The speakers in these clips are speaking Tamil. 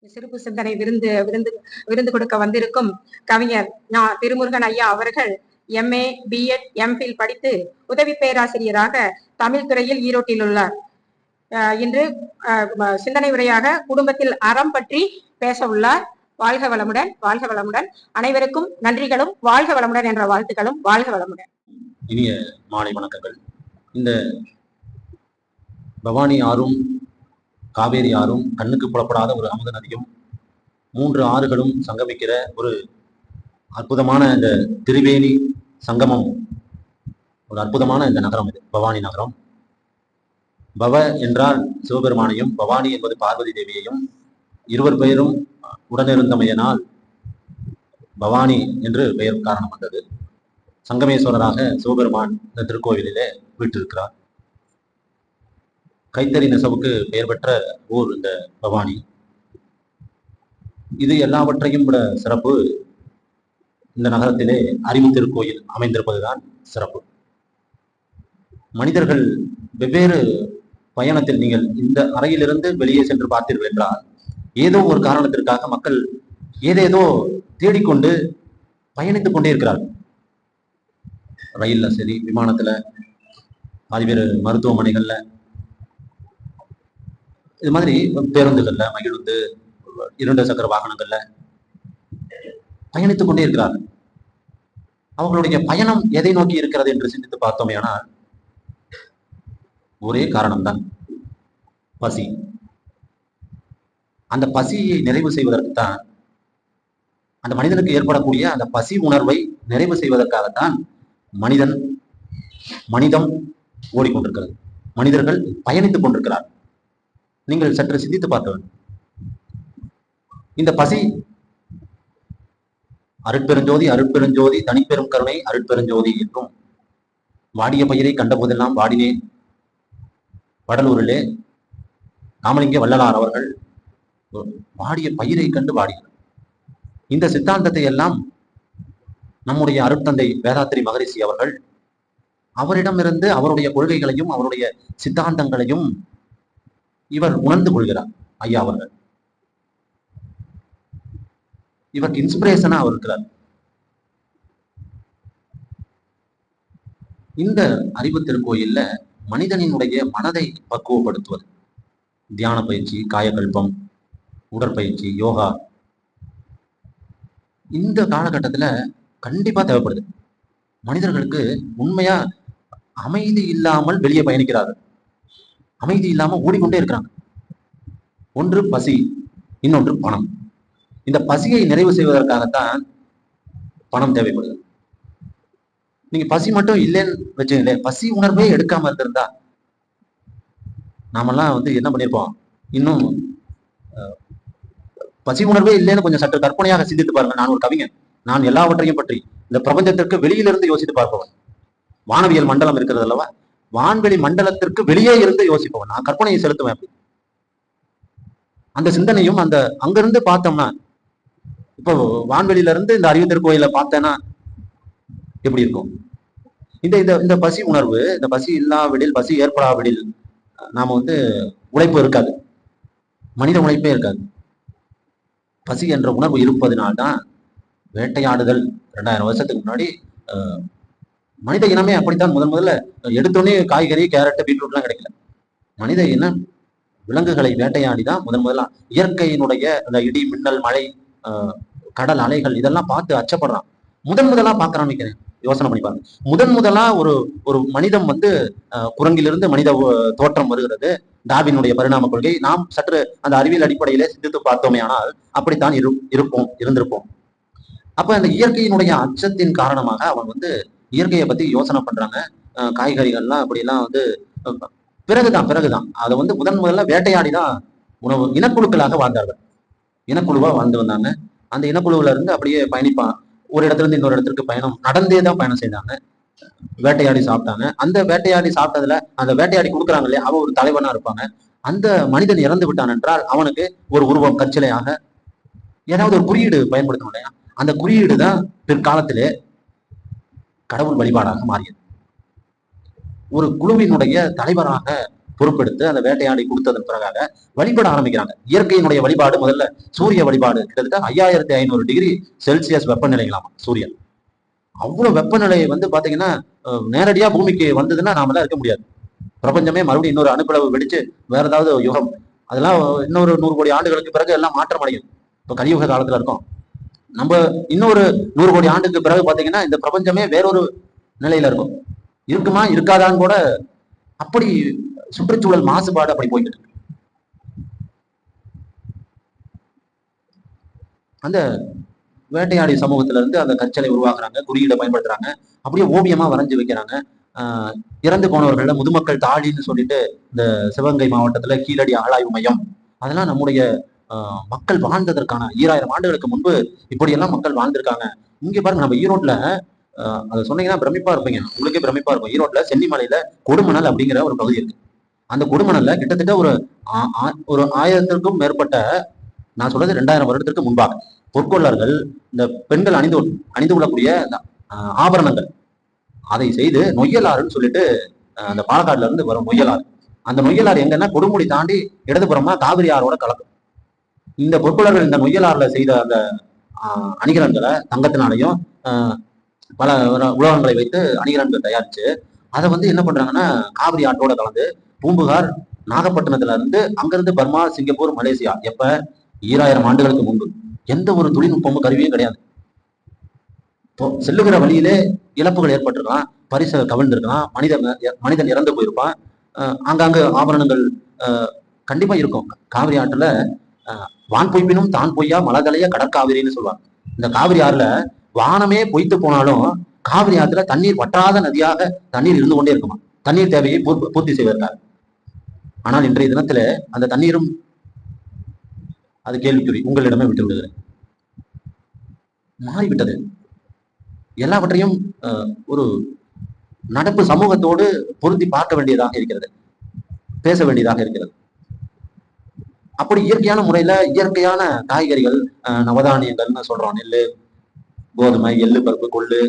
சிறப்பு சிந்தனை விருந்து விருந்து விருந்து கொடுக்க வந்திருக்கும் கவிஞர் திருமுருகன் ஐயா அவர்கள் MA, BEd, MPhil படித்து உதவி பேராசிரியராக தமிழ் துறையில் ஈரோட்டில் உள்ளார். இன்று சிந்தனை உரையாக குடும்பத்தில் அறம் பற்றி பேச உள்ளார். வாழ்க வளமுடன், வாழ்க வளமுடன். அனைவருக்கும் நன்றிகளும் வாழ்க வளமுடன் என்ற வாழ்த்துக்களும். வாழ்க வளமுடன். இனிய மாலை வணக்கங்கள். இந்த பவானி ஆறும் காவேரி ஆறும் கண்ணுக்கு புலப்படாத ஒரு அமுத நதியும் 3 ஆறுகளும் சங்கமிக்கிற ஒரு அற்புதமான இந்த திரிவேணி சங்கமம், ஒரு அற்புதமான இந்த நகரம் இது பவானி நகரம். பவ என்றால் சிவபெருமானையும், பவானி என்பது பார்வதி தேவியையும், இருவர் பெயரும் உடனிருந்தமையினால் பவானி என்று பெயர் காரணம் வந்தது. சங்கமேஸ்வரராக சிவபெருமான் இந்த திருக்கோவிலிலே வீற்றிருக்கிறார். கைத்தறி நெசவுக்கு பெயர் பெற்ற ஊர் இந்த பவானி. இது எல்லாவற்றையும் விட சிறப்பு, இந்த நகரத்திலே அறிவு திருக்கோயில் அமைந்திருப்பதுதான் சிறப்பு. மனிதர்கள் வெவ்வேறு பயணத்தில், நீங்கள் இந்த அறையிலிருந்து வெளியே சென்று பார்த்தீர்கள் என்றால் ஏதோ ஒரு காரணத்திற்காக மக்கள் ஏதேதோ தேடிக்கொண்டு பயணித்துக் கொண்டே இருக்கிறார்கள். ரயில்ல சரி, விமானத்துல, பல்வேறு மருத்துவமனைகள்ல, இது மாதிரி பேருந்துகள்ல, மகிழுந்து, 2 சக்கர வாகனங்கள்ல பயணித்துக் கொண்டே இருக்கிறார்கள். அவர்களுடைய பயணம் எதை நோக்கி இருக்கிறது என்று சிந்தித்து பார்த்தோமே ஆனால் ஒரே காரணம்தான், பசி. அந்த பசியை நிறைவு செய்வதற்குத்தான், அந்த மனிதனுக்கு ஏற்படக்கூடிய அந்த பசி உணர்வை நிறைவு செய்வதற்காகத்தான் மனிதம் ஓடிக்கொண்டிருக்கிறது. மனிதர்கள் பயணித்துக் கொண்டிருக்கிறார். நீங்கள் சற்று சிந்தித்து பார்த்தவன், இந்த பசி அருட்பெருஞ்சோதி அருட்பெருஞ்சோதி தனிப்பெரும் கருணை அருட்பெருஞ்சோதி என்றும், வாடிய பயிரை கண்டபோதெல்லாம் வாடினேன் வடலூரிலே ராமலிங்க வள்ளலார் அவர்கள் வாடிய பயிரை கண்டு வாடினார். இந்த சித்தாந்தத்தை எல்லாம் நம்முடைய அருட்தந்தை வேதாத்திரி மகரிஷி அவர்கள், அவரிடமிருந்து அவருடைய கொள்கைகளையும் அவருடைய சித்தாந்தங்களையும் இவர் உணர்ந்து கொள்கிறார். ஐயா அவர்கள் இவருக்கு இன்ஸ்பிரேஷனா அவர் இருக்கிறார். இந்த அறிவு திருக்கோயில்ல மனிதனினுடைய மனதை பக்குவப்படுத்துவது, தியான பயிற்சி, காயகல்பம், உடற்பயிற்சி, யோகா இந்த காலகட்டத்துல கண்டிப்பா தேவைப்படுது. மனிதர்களுக்கு உண்மையா அமைதி இல்லாமல் வெளியே பயணிக்கிறார்கள். அமைதி இல்லாம ஓடிக்கொண்டே இருக்கிறாங்க. ஒன்று பசி, இன்னொன்று பணம். இந்த பசியை நிறைவு செய்வதற்காகத்தான் பணம் தேவைப்படுது. நீங்க பசி மட்டும் இல்லைன்னு வச்சுங்களேன், பசி உணர்வே எடுக்காம இருந்திருந்தா நாமெல்லாம் என்ன பண்ணிருப்போம்? இன்னும் பசி உணர்வே இல்லைன்னு கொஞ்சம் சற்று கற்பனையாக சிந்தித்து பாருங்க. நான் ஒரு கவிஞன், நான் எல்லாவற்றையும் பற்றி இந்த பிரபஞ்சத்திற்கு வெளியிலிருந்து யோசித்து பார்ப்பவன். வானவியல் மண்டலம் இருக்கிறது அல்லவா, வான்வெளி மண்டலத்திற்கு வெளியே இருந்து யோசிப்பவன். நான் கற்பனையை செலுத்துவேன். அப்படி அந்த சிந்தனையும் அந்த அங்கிருந்து பார்த்தோம்னா, இப்போ வான்வெளியில இருந்து இந்த அறிவு திருக்கோயில பார்த்தேன்னா எப்படி இருக்கும்? இந்த இந்த பசி உணர்வு, இந்த பசி இல்லாவிடில், பசி ஏற்படாவிடில் நாம உழைப்பு இருக்காது, மனித உழைப்பே இருக்காது. பசி என்ற உணர்வு இருப்பதனால்தான் வேட்டையாடுதல் 2000 வருஷத்துக்கு முன்னாடி மனித இனமே அப்படித்தான். முதல்ல எடுத்தோடனே காய்கறி, கேரட், பீட்ரூட்லாம் கிடைக்கல. மனித இனம் விலங்குகளை வேட்டையாடிதான் முதல்ல இயற்கையினுடைய அந்த இடி, மின்னல், மழை, கடல் அலைகள் இதெல்லாம் பார்த்து அச்சப்படுறான். முதலா பார்க்கறான்னு நினைக்கிறேன். யோசனை பண்ணி பாருங்க. முதலா ஒரு மனிதம் குரங்கிலிருந்து மனித தோற்றம் வருகிறது. டார்வினுடைய பரிணாம கொள்கை. நாம் சற்று அந்த அறிவியல் அடிப்படையிலே சிந்தித்து பார்த்தோமே ஆனால் அப்படித்தான் இருந்திருப்போம். அப்ப அந்த இயற்கையினுடைய அச்சத்தின் காரணமாக அவன் இயற்கையை பத்தி யோசனை பண்றாங்க. காய்கறிகள்லாம் அப்படிலாம் பிறகுதான் அதை முதல்ல வேட்டையாடிதான் உணவு இனக்குழுக்களாக வாழ்ந்தார்கள். இனக்குழுவா வாழ்ந்து வந்தாங்க. அந்த இனக்குழுவுல இருந்து அப்படியே பயணிப்பான். ஒரு இடத்துல இருந்து இன்னொரு இடத்துக்கு நடந்தேதான் பயணம் செய்தாங்க. வேட்டையாடி சாப்பிட்டாங்க. அந்த வேட்டையாடி சாப்பிட்டதுல அந்த வேட்டையாடி கொடுக்குறாங்க இல்லையா, அவன் ஒரு தலைவனா இருப்பாங்க. அந்த மனிதன் இறந்து விட்டான் என்றால் அவனுக்கு ஒரு உருவம், கற்சிலையாக ஏதாவது ஒரு குறியீடு பயன்படுத்தணும் இல்லையா, அந்த குறியீடு தான் பிற்காலத்திலே கடவுள் வழிபாடாக மாறியது. ஒரு குழுவினுடைய தலைவராக பொறுப்பெடுத்து அந்த வேட்டையாடி கொடுத்ததன் பிறகாக வழிபட ஆரம்பிக்கிறாங்க. இயற்கையினுடைய வழிபாடு முதல்ல சூரிய வழிபாடு. கிட்டத்தட்ட 5500 டிகிரி செல்சியஸ் வெப்பநிலைகளாமா சூரியன். அவ்வளவு வெப்பநிலை வந்து பாத்தீங்கன்னா நேரடியா பூமிக்கு வந்ததுன்னா நாமெல்லாம் இருக்க முடியாது. பிரபஞ்சமே மறுபடியும் இன்னொரு அணுக்களவு வெடிச்சு வேற ஏதாவது யுகம், அதெல்லாம் இன்னொரு 100 கோடி ஆண்டுகளுக்கு பிறகு எல்லாம் மாற்றம் அடையும். இப்ப கலியுக காலத்துல இருக்கோம். நம்ம இன்னொரு 100 கோடி ஆண்டுக்கு பிறகு பாத்தீங்கன்னா இந்த பிரபஞ்சமே வேறொரு நிலையில இருக்கும். இருக்குமா இருக்காதான்னு கூட அப்படி சுற்றுச்சூழல் மாசுபாடு அப்படி போய்கிட்டு இருக்கு. அந்த வேட்டையாடி சமூகத்துல இருந்து அந்த கற்சலை உருவாக்குறாங்க, குறியீடை பயன்படுத்துறாங்க, அப்படியே ஓவியமா வரைஞ்சு வைக்கிறாங்க. இறந்து போனவர்கள முதுமக்கள் தாழின்னு சொல்லிட்டு இந்த சிவகங்கை மாவட்டத்துல கீழடி அகழாய்வு மையம், அதெல்லாம் நம்முடைய மக்கள் வாழ்ந்ததற்கான 2000 ஆண்டுகளுக்கு முன்பு இப்படியெல்லாம் மக்கள் வாழ்ந்திருக்காங்க. இங்க பாருங்க, நம்ம ஈரோட்ல அதை சொன்னீங்கன்னா பிரமிப்பா இருப்பீங்க, உங்களுக்கே பிரமிப்பா இருக்கும். ஈரோட்ல சென்னிமலையில கொடுமணல் அப்படிங்கிற ஒரு பகுதி இருக்கு. அந்த கொடுமணல்ல கிட்டத்தட்ட ஒரு 1000த்திற்கும் மேற்பட்ட, நான் சொல்றது 2000 வருடத்திற்கு முன்பாக, பொற்கொள்ளர்கள் இந்த பெண்கள் அணிந்து கொள்ளக்கூடிய ஆபரணங்கள் அதை செய்து நொய்யலாறுன்னு சொல்லிட்டு அந்த பாலக்காடுல இருந்து வரும் நொய்யலாறு. அந்த நொய்யலாறு எங்கன்னா கொடுமுடி தாண்டி இடதுபுறமா காவிரி ஆறோட கலக்கும். இந்த பொற்கொள்ளர்கள் இந்த நொய்யலாறுல செய்த அந்த அணிகலன்களை தங்கத்தினாலையும் பல உலோகங்களை வைத்து அணிகலன்கள் தயாரிச்சு அதை வந்து என்ன பண்றாங்கன்னா காவிரி ஆற்றோட கலந்து பூம்புகார் நாகப்பட்டினத்துல இருந்து அங்கிருந்து பர்மா, சிங்கப்பூர், மலேசியா, எப்ப 2000 ஆண்டுகளுக்கு முன்பு எந்த ஒரு தொழில்நுட்பமும் கருவியும் கிடையாது. செல்லுகிற வழியிலே இழப்புகள் ஏற்பட்டிருக்கலாம், பரிசை கவிழ்ந்திருக்கலாம், மனிதன் இறந்து போயிருப்பான், ஆங்காங்கு ஆபரணங்கள் கண்டிப்பா இருக்கும். காவிரி ஆற்றுல வான் பொய்ப்பினும் தான் பொய்யா மலதலைய கடற்காவிரின்னு சொல்லுவாங்க. இந்த காவிரி ஆறுல வானமே பொய்த்து போனாலும் காவிரி ஆற்றுல தண்ணீர் வற்றாத நதியாக தண்ணீர் இருந்து கொண்டே இருக்குமா, தண்ணீர் தேவையை பூர்த்தி செய்வதற்காக. ஆனால் இன்றைய தினத்துல அந்த தண்ணீரும் அது கேள்விக்குறி, உங்களிடமே விட்டு விடுகிறேன். மாறிவிட்டது. எல்லாவற்றையும் ஒரு நடப்பு சமூகத்தோடு பொருத்தி பார்க்க வேண்டியதாக இருக்கிறது, பேச வேண்டியதாக இருக்கிறது. அப்படி இயற்கையான முறையில இயற்கையான காய்கறிகள், நவதானியங்கள்னு சொல்றோம், நெல்லு, கோதுமை, எள்ளு, பருப்பு, கொள்ளு,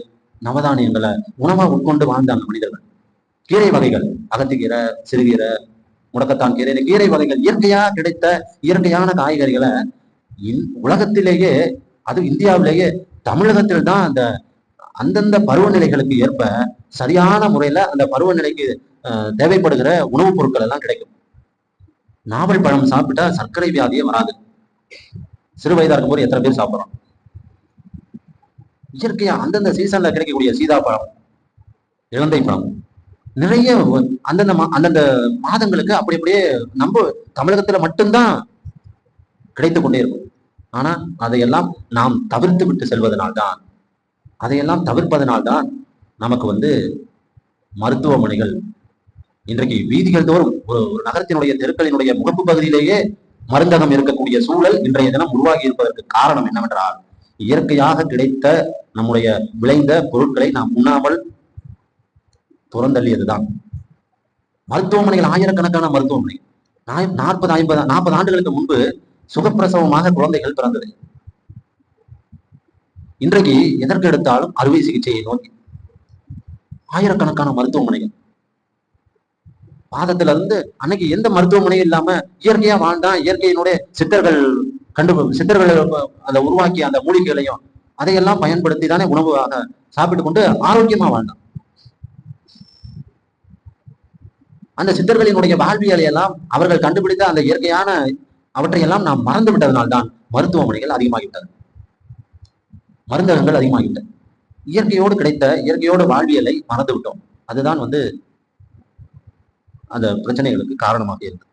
நவதானியங்களை உணவா உட்கொண்டு வாழ்ந்தாங்க மனிதர்கள். கீரை வகைகள், அகத்திக்கீரை, சிறுகீரை, முடக்கத்தான் கீரை, இந்த கீரை வகைகள் இயற்கையா கிடைத்த இயற்கையான காய்கறிகளை உலகத்திலேயே, அது இந்தியாவிலேயே தமிழகத்தில் தான் அந்த அந்தந்த பருவநிலைகளுக்கு ஏற்ப சரியான முறையில அந்த பருவநிலைக்கு தேவைப்படுகிற உணவுப் பொருட்கள் எல்லாம் கிடைக்கும். நாவல் பழம் சாப்பிட்டா சர்க்கரை வியாதியே வராது. சிறு வயதா இருக்கும்போது எத்தனை பேர் சாப்பிட்றோம்? இயற்கையா அந்தந்த சீசன்ல கிடைக்கக்கூடிய சீதாப்பழம், இலந்தை பழம், நிறைய அந்தந்த மாதங்களுக்கு அப்படி அப்படியே நம்ம தமிழகத்துல மட்டும்தான் கிடைத்து கொண்டே இருக்கும். ஆனா அதையெல்லாம் நாம் தவிர்த்து விட்டு செல்வதனால்தான், அதையெல்லாம் தவிர்ப்பதனால்தான் நமக்கு வந்து மருத்துவமனைகள் இன்றைக்கு வீதிகள் தோறும், ஒரு நகரத்தினுடைய தெருக்களினுடைய முகப்பு பகுதியிலேயே மருந்தகம் இருக்கக்கூடிய சூழல் இன்றைய தினம் உருவாகி இருப்பதற்கு காரணம் என்னவென்றால், இயற்கையாக கிடைத்த நம்முடைய விளைந்த பொருட்களை நாம் உண்ணாமல் புறந்தள்ளியதுதான். மருத்துவமனைகள், ஆயிரக்கணக்கான மருத்துவமனை, 40 ஆண்டுகளுக்கு முன்பு சுகப்பிரசவமாக குழந்தைகள் பிறந்தது. இன்றைக்கு எதற்கு எடுத்தாலும் அறுவை சிகிச்சையை நோக்கி ஆயிரக்கணக்கான மருத்துவமனைகள். பாதத்துல இருந்து அன்னைக்கு எந்த மருத்துவமனையும் இல்லாம இயற்கையா வாழ்ந்தான். இயற்கையினுடைய சித்தர்கள் அந்த உருவாக்கிய அந்த மூலிகைகளையும் அதையெல்லாம் பயன்படுத்தி தானே உணவாக சாப்பிட்டு கொண்டு ஆரோக்கியமா வாழ்ந்தான். அந்த சித்தர்களினுடைய வாழ்வியலை எல்லாம் அவர்கள் கண்டுபிடித்த அந்த இயற்கையான அவற்றையெல்லாம் நாம் மறந்து விட்டதனால்தான் மருத்துவமனைகள் அதிகமாகிவிட்டது, மருந்தகங்கள் அதிகமாகிவிட்டது. இயற்கையோடு கிடைத்த இயற்கையோடு வாழ்வியலை மறந்து விட்டோம். அதுதான் வந்து அந்த பிரச்சனைகளுக்கு காரணமாக இருக்கு.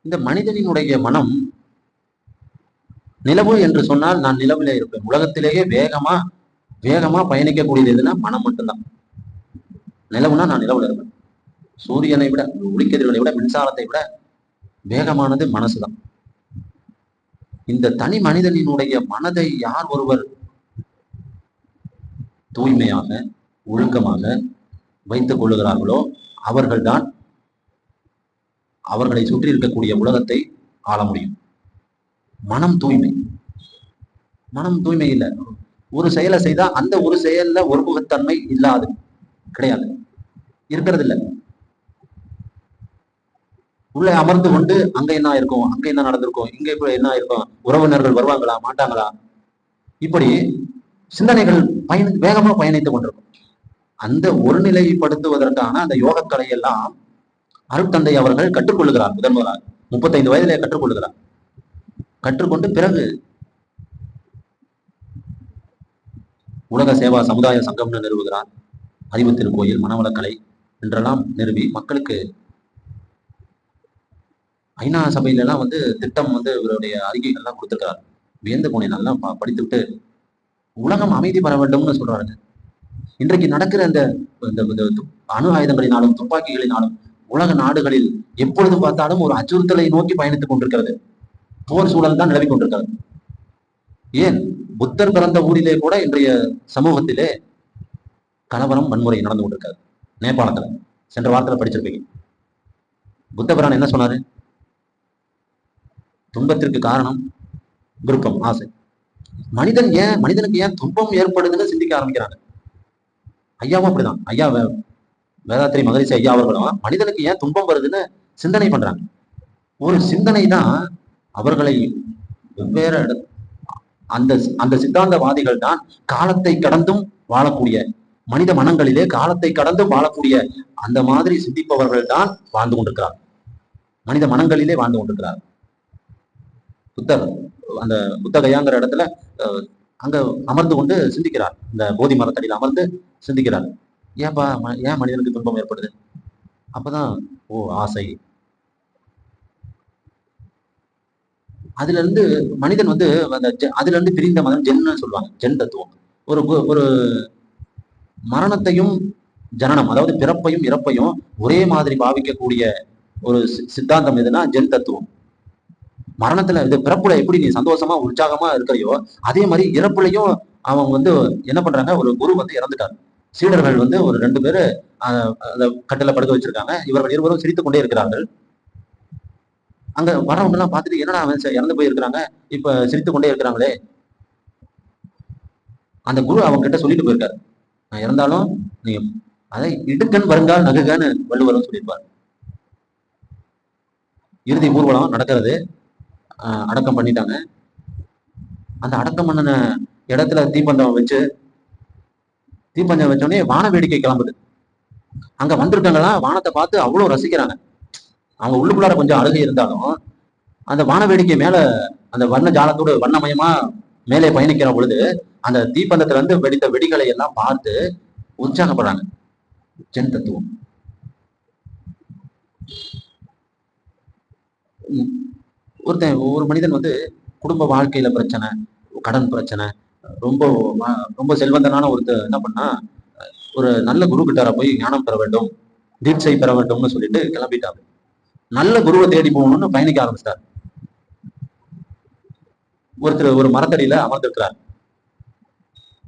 இந்த மனிதனினுடைய மனம், நிலவு என்று சொன்னால் நான் நிலவிலே இருப்பேன். உலகத்திலேயே வேகமா பயணிக்கக்கூடியது எதுனா மனம் மட்டும்தான். நிலவுனா நான் நிலவுல இருப்பேன். சூரியனை விட, ஒளிக்கதிர்களை விட, மின்சாரத்தை விட வேகமானது மனசுதான். இந்த தனி மனிதனினுடைய மனதை யார் ஒருவர் தூய்மையாக ஒழுக்கமாக வைத்துக் கொள்ளுகிறார்களோ அவர்கள்தான் அவர்களை சுற்றி இருக்கக்கூடிய உலகத்தை ஆள முடியும். மனம் தூய்மை இல்லை. ஒரு செயலை செய்தா அந்த ஒரு செயல்ல ஒருமுகத்தன்மை இல்லாது கிடையாது, இருக்கிறது இல்ல. உள்ள அமர்ந்து கொண்டு அங்க என்ன இருக்கும், அங்க என்ன நடந்திருக்கும், இங்க இப்ப என்ன இருக்கும், உறவினர்கள் வருவாங்களா மாட்டாங்களா, இப்படி சிந்தனைகள் வேகமா பயணித்துக் கொண்டிருக்கும். அந்த ஒருநிலைப்படுத்துவதற்கான அந்த யோகக்கலை எல்லாம் அருட்தந்தை அவர்கள் கற்றுக்கொள்ளுகிறார். முதலாக 35 வயதிலே கற்றுக்கொள்ளுகிறார். கற்றுக்கொண்டு பிறகு உலக சேவா சமுதாய சங்கம்னு நிறுவுகிறார். அறிவு திருக்கோயில், மனவளக்கலை என்றெல்லாம் நிறுவி மக்களுக்கு ஐநா சபையில எல்லாம் திட்டம் இவருடைய அறிக்கைகள்லாம் கொடுத்திருக்கிறார். வியந்து போனேன். நல்லா படித்துவிட்டு உலகம் அமைதி பெற வேண்டும்னு சொல்றாருங்க. இன்றைக்கு நடக்கிற இந்த அணு ஆயுதங்களினாலும் துப்பாக்கிகளினாலும் உலக நாடுகளில் எப்பொழுது பார்த்தாலும் ஒரு அச்சுறுத்தலை நோக்கி பயணித்துக் கொண்டிருக்கிறது. போர் சூழல் தான் நிலவி கொண்டிருக்கிறது. ஏன் புத்தர் பிறந்த ஊரிலே கூட இன்றைய சமூகத்திலே கலவரம், வன்முறை நடந்து கொண்டிருக்காரு. நேபாளத்துல சென்ற வாரத்துல படிச்சிருப்பீங்க. புத்த பிரான் என்ன சொன்னாரு? துன்பத்திற்கு காரணம் விருப்பம், ஆசை. மனிதனுக்கு ஏன் துன்பம் ஏற்படுதுன்னு சிந்திக்க ஆரம்பிக்கிறாங்க. ஐயாவும் அப்படிதான். ஐயா வேதாத்திரி மகரிஷி ஐயா அவர்களும் மனிதனுக்கு ஏன் துன்பம் வருதுன்னு சிந்தனை பண்றாங்க. ஒரு சிந்தனை தான் அவர்களை வெவ்வேறு அந்த அந்த சித்தாந்தவாதிகள் தான் காலத்தை கடந்தும் வாழக்கூடிய, மனித மனங்களிலே காலத்தை கடந்தும் வாழக்கூடிய அந்த மாதிரி சிந்திப்பவர்கள் தான் வாழ்ந்து கொண்டிருக்கிறார். மனித மனங்களிலே வாழ்ந்து கொண்டிருக்கிறார். புத்தர் அந்த புத்தகையாங்கிற இடத்துல அங்க அமர்ந்து கொண்டு சிந்திக்கிறார். இந்த போதி மரத்தடியில் அமர்ந்து சிந்திக்கிறார். ஏன் மனிதனுக்கு துன்பம் ஏற்படுது? அப்பதான் ஆசை. அதுல இருந்து மனிதன் அதுல இருந்து பிரிந்த மதம் ஜென்னு சொல்லுவாங்க. ஜென் தத்துவம் ஒரு மரணத்தையும் ஜனனம், அதாவது பிறப்பையும் இறப்பையும் ஒரே மாதிரி பாவிக்கக்கூடிய ஒரு சித்தாந்தம் எதுனா ஜென் தத்துவம். மரணத்துல பிறப்புல எப்படி நீ சந்தோஷமா உற்சாகமா இருக்கிறையோ அதே மாதிரி இறப்புலையும் அவங்க என்ன பண்றாங்க, ஒரு குரு இறந்துட்டார். சீடர்கள் ஒரு 2 பேரு அந்த கட்டில படுக்க வச்சிருக்காங்க. இவர்கள் இருவரும் சிரித்துக் கொண்டே இருக்கிறார்கள். அங்க வரவங்க எல்லாம் பார்த்துட்டு என்னடா அவன் இறந்து போயிருக்கிறாங்க, இப்ப சிரித்துக் கொண்டே இருக்கிறாங்களே. அந்த குரு அவங்க கிட்ட சொல்லிட்டு போயிருக்காரு, நான் இறந்தாலும் நீ அதை இடுக்கன் வருங்கால் நகுகன்னு வள்ளுவரும் சொல்லியிருப்பார். இறுதி ஊர்வலம் நடக்கிறது. அடக்கம் பண்ணிட்டாங்க. அந்த அடக்கம் பண்ணின இடத்துல தீப்பந்தம் வச்சோடனே வான வேடிக்கை கிளம்புது. அங்க வந்திருக்காங்களா வானத்தை பார்த்து அவ்வளவு ரசிக்கிறாங்க. அவங்க உள்ளுக்குள்ளார கொஞ்சம் அழுகை இருந்தாலும் அந்த வான வேடிக்கை மேல அந்த வண்ண ஜாலத்தோடு வண்ணமயமா மேலே பயணிக்கிற பொழுது அந்த தீப்பந்தத்துல இருந்து வெடித்த வெடிகளை எல்லாம் பார்த்து உற்சாகப்படுறாங்க. ஜென் தத்துவம். ஒரு மனிதன் குடும்ப வாழ்க்கையில பிரச்சனை, கடன் பிரச்சனை, ரொம்ப ரொம்ப செல்வந்தனான ஒருத்தர் என்ன பண்ணா, ஒரு நல்ல குரு கிட்டார போய் ஞானம் பெற வேண்டும், தீட்சை பெற வேண்டும்னு சொல்லிட்டு கிளம்பிட்டாரு. நல்ல குருவை தேடி போகணும்னு பயணிக்க ஆரம்பிச்சிட்டார். ஒருத்தர் ஒரு மரத்தடியில அமர்ந்திருக்கிறார்.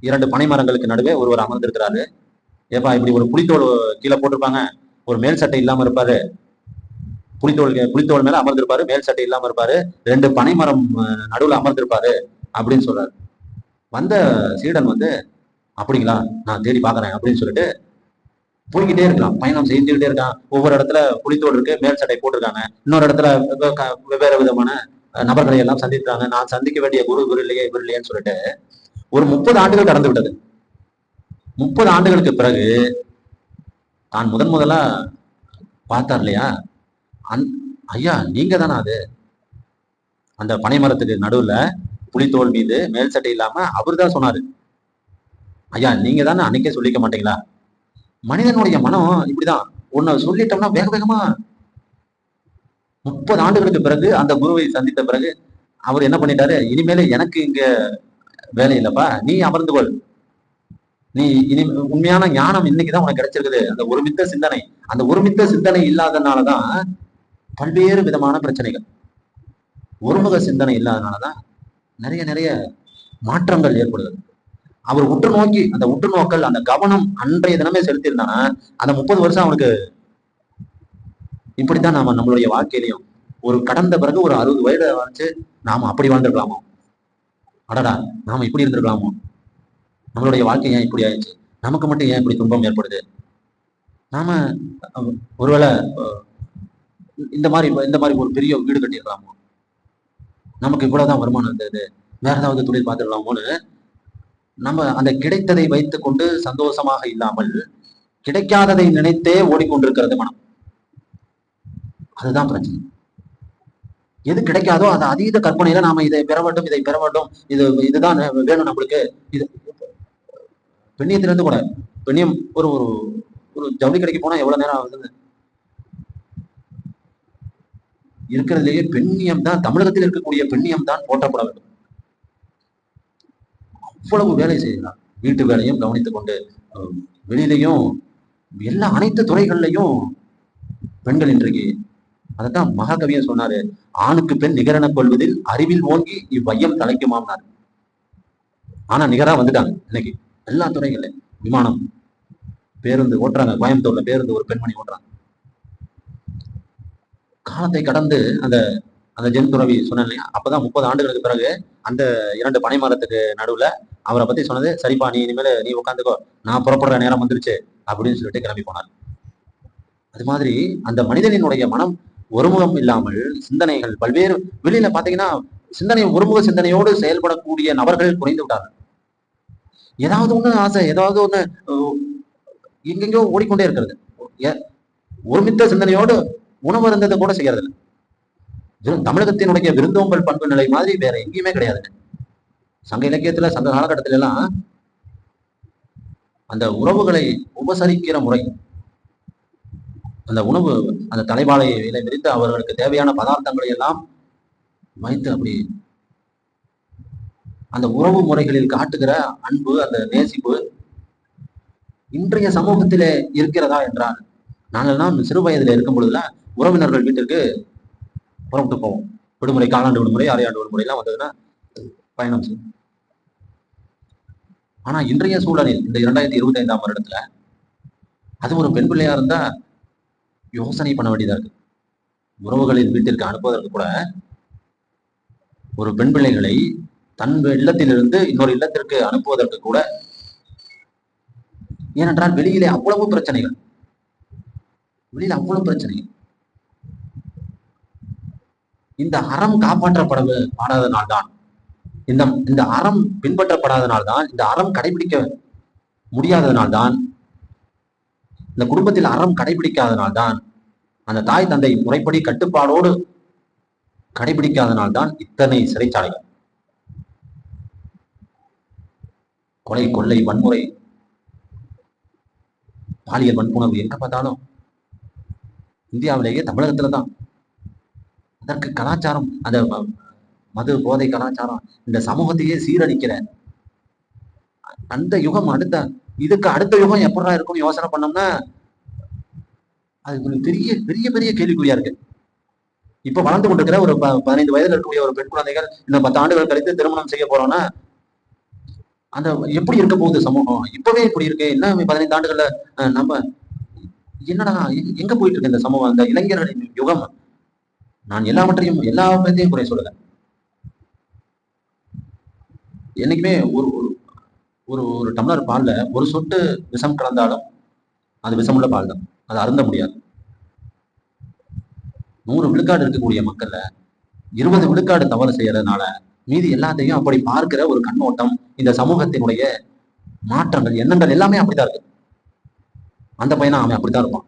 2 பனை மரங்களுக்கு நடுவே ஒருவர் அமர்ந்திருக்கிறாரு. ஏப்பா இப்படி ஒரு புலித்தோல் கீழே போட்டிருப்பாங்க, ஒரு மேல் சட்டை இல்லாம இருப்பாரு, புலித்தோல் மேல அமர்ந்திருப்பாரு, மேல் சட்டை இல்லாம இருப்பாரு, 2 பனை மரம் நடுவுல அமர்ந்திருப்பாரு அப்படின்னு சொல்றாரு. வந்த சீடன் அப்படிங்களா, நான் தேடி பாக்குறேன் அப்படின்னு சொல்லிட்டு போய்கிட்டே இருக்கலாம். பயணம் செஞ்சுக்கிட்டே இருக்கான். ஒவ்வொரு இடத்துல புலித்தோடு இருக்கு, மேல் சட்டை போட்டிருக்காங்க. இன்னொரு இடத்துல வெவ்வேறு விதமான நபர்களை எல்லாம் சந்தித்தாங்க. நான் சந்திக்க வேண்டிய குரு இவர் இல்லையேன்னு சொல்லிட்டு ஒரு 30 ஆண்டுகள் கடந்து விட்டது. 30 ஆண்டுகளுக்கு பிறகு தான் முதலா பார்த்தார் இல்லையா, ஐயா நீங்க தானே அது, அந்த பனை மரத்துக்கு நடுவுல புலித்தோல் மீது மேல் சட்டை இல்லாம அவர் தான் சொன்னாரு, ஐயா நீங்க தானே அன்னைக்கே சொல்லிக்க மாட்டீங்களா? மனிதனுடைய மனம் இப்படிதான், ஒன்ன சொல்லிட்டோம்னா வேக வேகமா. 30 ஆண்டுகளுக்கு பிறகு அந்த குருவை சந்தித்த பிறகு அவர் என்ன பண்ணிட்டாரு, இனிமேல எனக்கு இங்க வேலை இல்லப்பா, நீ அமர்ந்து கொள், நீ இனி உண்மையான ஞானம் இன்னைக்குதான் உனக்கு கிடைச்சிருக்குது. அந்த ஒருமித்த சிந்தனை, அந்த ஒருமித்த சிந்தனை இல்லாதனாலதான் பல்வேறு விதமான பிரச்சனைகள். ஒருமுக சிந்தனை இல்லாதனாலதான் நிறைய மாற்றங்கள் ஏற்படுது. அவர் உற்று நோக்கி அந்த உற்று நோக்கல், அந்த கவனம் அன்றைய தினமே செலுத்தியிருந்தானா அந்த 30 வருஷம் அவனுக்கு. இப்படித்தான் நாம நம்மளுடைய வாழ்க்கையிலையும் ஒரு கடந்த பிறகு ஒரு 60 வயதை வச்சு நாம அப்படி வாழ்ந்துருக்கலாமோ, அடடா நாம இப்படி இருந்திருக்கலாமோ, நம்மளுடைய வாழ்க்கை ஏன் இப்படி ஆயிடுச்சு, நமக்கு மட்டும் ஏன் இப்படி துன்பம் ஏற்படுது, நாம ஒருவேளை இந்த மாதிரி ஒரு பெரிய வீடு கட்டிடலாமோ, நமக்கு இவ்வளவுதான் வருமானம் இருந்தது, வேற ஏதாவது தொழில் பார்த்துடலாமோன்னு நம்ம அந்த கிடைத்ததை வைத்துக் கொண்டு சந்தோஷமாக இல்லாமல் கிடைக்காததை நினைத்தே ஓடிக்கொண்டிருக்கிறது மனம். அதுதான் பிரச்சனை. எது கிடைக்காதோ அது அதீத கற்பனையில நாம இதை பெற வேண்டும், இதை பெற வேண்டும், இதுதான் வேணும் நம்மளுக்கு. இது பெண்ணியத்திலிருந்து கூட, பெண்ணியம் ஒரு ஒரு ஒரு ஜவுளி கடைக்கு போனா எவ்வளவு நேரம் ஆகுது, இருக்கிறதுலேயே பெண்ணியம் தான், தமிழகத்தில் இருக்கக்கூடிய பெண்ணியம் தான் போற்றப்பட வேண்டும். அவ்வளவு வேலை செய்யலாம், வீட்டு வேலையும் கவனித்துக் கொண்டு வெளியிலையும் அனைத்து துறைகள்லையும் பெண்கள் இன்றைக்கு. அதைத்தான் மகாகவியன் சொன்னாரு, ஆணுக்கு பெண் நிகரென கொள்வதில் அறிவில் ஓங்கி இவ்வையம் தலைக்குமாம்னாரு. ஆனா நிகரா வந்துட்டாங்க இன்னைக்கு எல்லா துறைகள்ல. விமானம், பேருந்து ஓட்டுறாங்க, கோயம்புத்தூர்ல பேருந்து ஒரு பெண்மணி ஓட்டுறாங்க. காலத்தை கடந்து அந்த அந்த ஜென் துறவி சொன்னேன் இல்லையா, அப்பதான் 30 ஆண்டுகளுக்கு பிறகு அந்த 2 பனை மரத்துக்கு நடுவுல அவரை பத்தி சொன்னது, சரிப்பா நீ இனிமேல நீ உட்காந்துக்கோ, நான் புறப்படுற நேரம் வந்துருச்சு அப்படின்னு சொல்லிட்டு கிளம்பி போனார். அது மாதிரி அந்த மனிதனினுடைய மனம் ஒருமுகம் இல்லாமல் சிந்தனைகள் பல்வேறு, வெளியில பாத்தீங்கன்னா சிந்தனை ஒருமுக சிந்தனையோடு செயல்படக்கூடிய நபர்கள் குறைந்து விட்டார்கள். ஏதாவது ஒண்ணு ஆசை, ஏதாவது ஒண்ணு எங்கெங்கோ ஓடிக்கொண்டே இருக்கிறது. ஒருமித்த சிந்தனையோடு உணவு இருந்ததை கூட செய்யறது இல்லை. தமிழகத்தினுடைய விருந்தோம்பல் பண்பு நிலை மாதிரி வேற எங்கேயுமே கிடையாதுங்க. சங்க இலக்கியத்துல, சங்க காலகட்டத்தில எல்லாம் அந்த உறவுகளை உபசரிக்கிற முறை, அந்த உணவு, அந்த தலைவாழையில விரித்து அவர்களுக்கு தேவையான பதார்த்தங்களை எல்லாம் வைத்து அப்படி அந்த உறவு முறைகளில் காட்டுகிற அன்பு, அந்த நேசிப்பு இன்றைய சமூகத்திலே இருக்கிறதா என்றால், நாங்கள்லாம் சிறு வயதில் இருக்கும் பொழுதுல உறவினர்கள் வீட்டிற்கு புறப்பட்டு போவோம். விடுமுறை, காலாண்டு விடுமுறை, அரையாண்டு விடுமுறை எல்லாம் வந்ததுன்னா பயணம் செய்யும். ஆனா இன்றைய சூழலில் இந்த 2025ஆம் வருடத்துல அது ஒரு பெண் பிள்ளையா இருந்தா யோசனை பண்ண வேண்டியதா இருக்கு. உறவுகளின் வீட்டிற்கு அனுப்புவதற்கு கூட ஒரு பெண் பிள்ளைகளை தன் இல்லத்திலிருந்து இன்னொரு இல்லத்திற்கு அனுப்புவதற்கு கூட, ஏனென்றால் வெளியிலே அவ்வளவு பிரச்சனைகள், வெளியில அவ்வளவு பிரச்சனைகள். இந்த அறம் காப்பாற்றப்படாதனால்தான், இந்த அறம் பின்பற்றப்படாதனால்தான், இந்த அறம் கடைபிடிக்க முடியாததனால்தான், இந்த குடும்பத்தில் அறம் கடைபிடிக்காதனால்தான், அந்த தாய் தந்தை முறைப்படி கட்டுப்பாடோடு கடைபிடிக்காதனால்தான் இத்தனை சிறைச்சாலைகள், கொலை, கொள்ளை, வன்முறை, பாலியல் வன்புணர்வு எங்க பார்த்தாலும் இந்தியாவிலேயே தமிழகத்துல தான். அதற்கு கலாச்சாரம், அந்த மது போதை கலாச்சாரம் இந்த சமூகத்தையே சீரழிக்கிற அந்த யுகம், இதுக்கு அடுத்த யுகம் எப்படா இருக்கும்னு யோசனை பண்ணோம்னா அது பெரிய பெரிய பெரிய கேள்விக்குறியா இருக்கு. இப்ப வளர்ந்து கொண்டிருக்கிற ஒரு 15 வயதுல இருக்கக்கூடிய ஒரு பெண் குழந்தைகள் இன்னும் 10 ஆண்டுகள் கழித்து திருமணம் செய்ய போறோம்னா அந்த எப்படி இருக்க போகுது சமூகம்? இப்பவே இப்படி இருக்கு, என்ன 15 ஆண்டுகள்ல நம்ம என்னடா எங்க போயிட்டு இருக்கு இந்த சமூகம், அந்த இளைஞர்களின் யுகம்? நான் எல்லா பத்தியும் குறை சொல்லல. என்னைக்குமே ஒரு ஒரு ஒரு டம்ளர் பால்ல ஒரு சொட்டு விஷம் கலந்தாலும் அது விஷமுள்ள பால் தான், அதை அருந்த முடியாது. 100 விழுக்காடு இருக்கக்கூடிய மக்கள்ல 20 விழுக்காடு தவறு செய்யறதுனால மீதி எல்லாத்தையும் அப்படி பார்க்கிற ஒரு கண்ணோட்டம், இந்த சமூகத்தினுடைய மாற்றங்கள், எண்ணங்கள் எல்லாமே அப்படித்தான் இருக்கு. அந்த பையனா அவன் அப்படித்தான் இருப்பான்.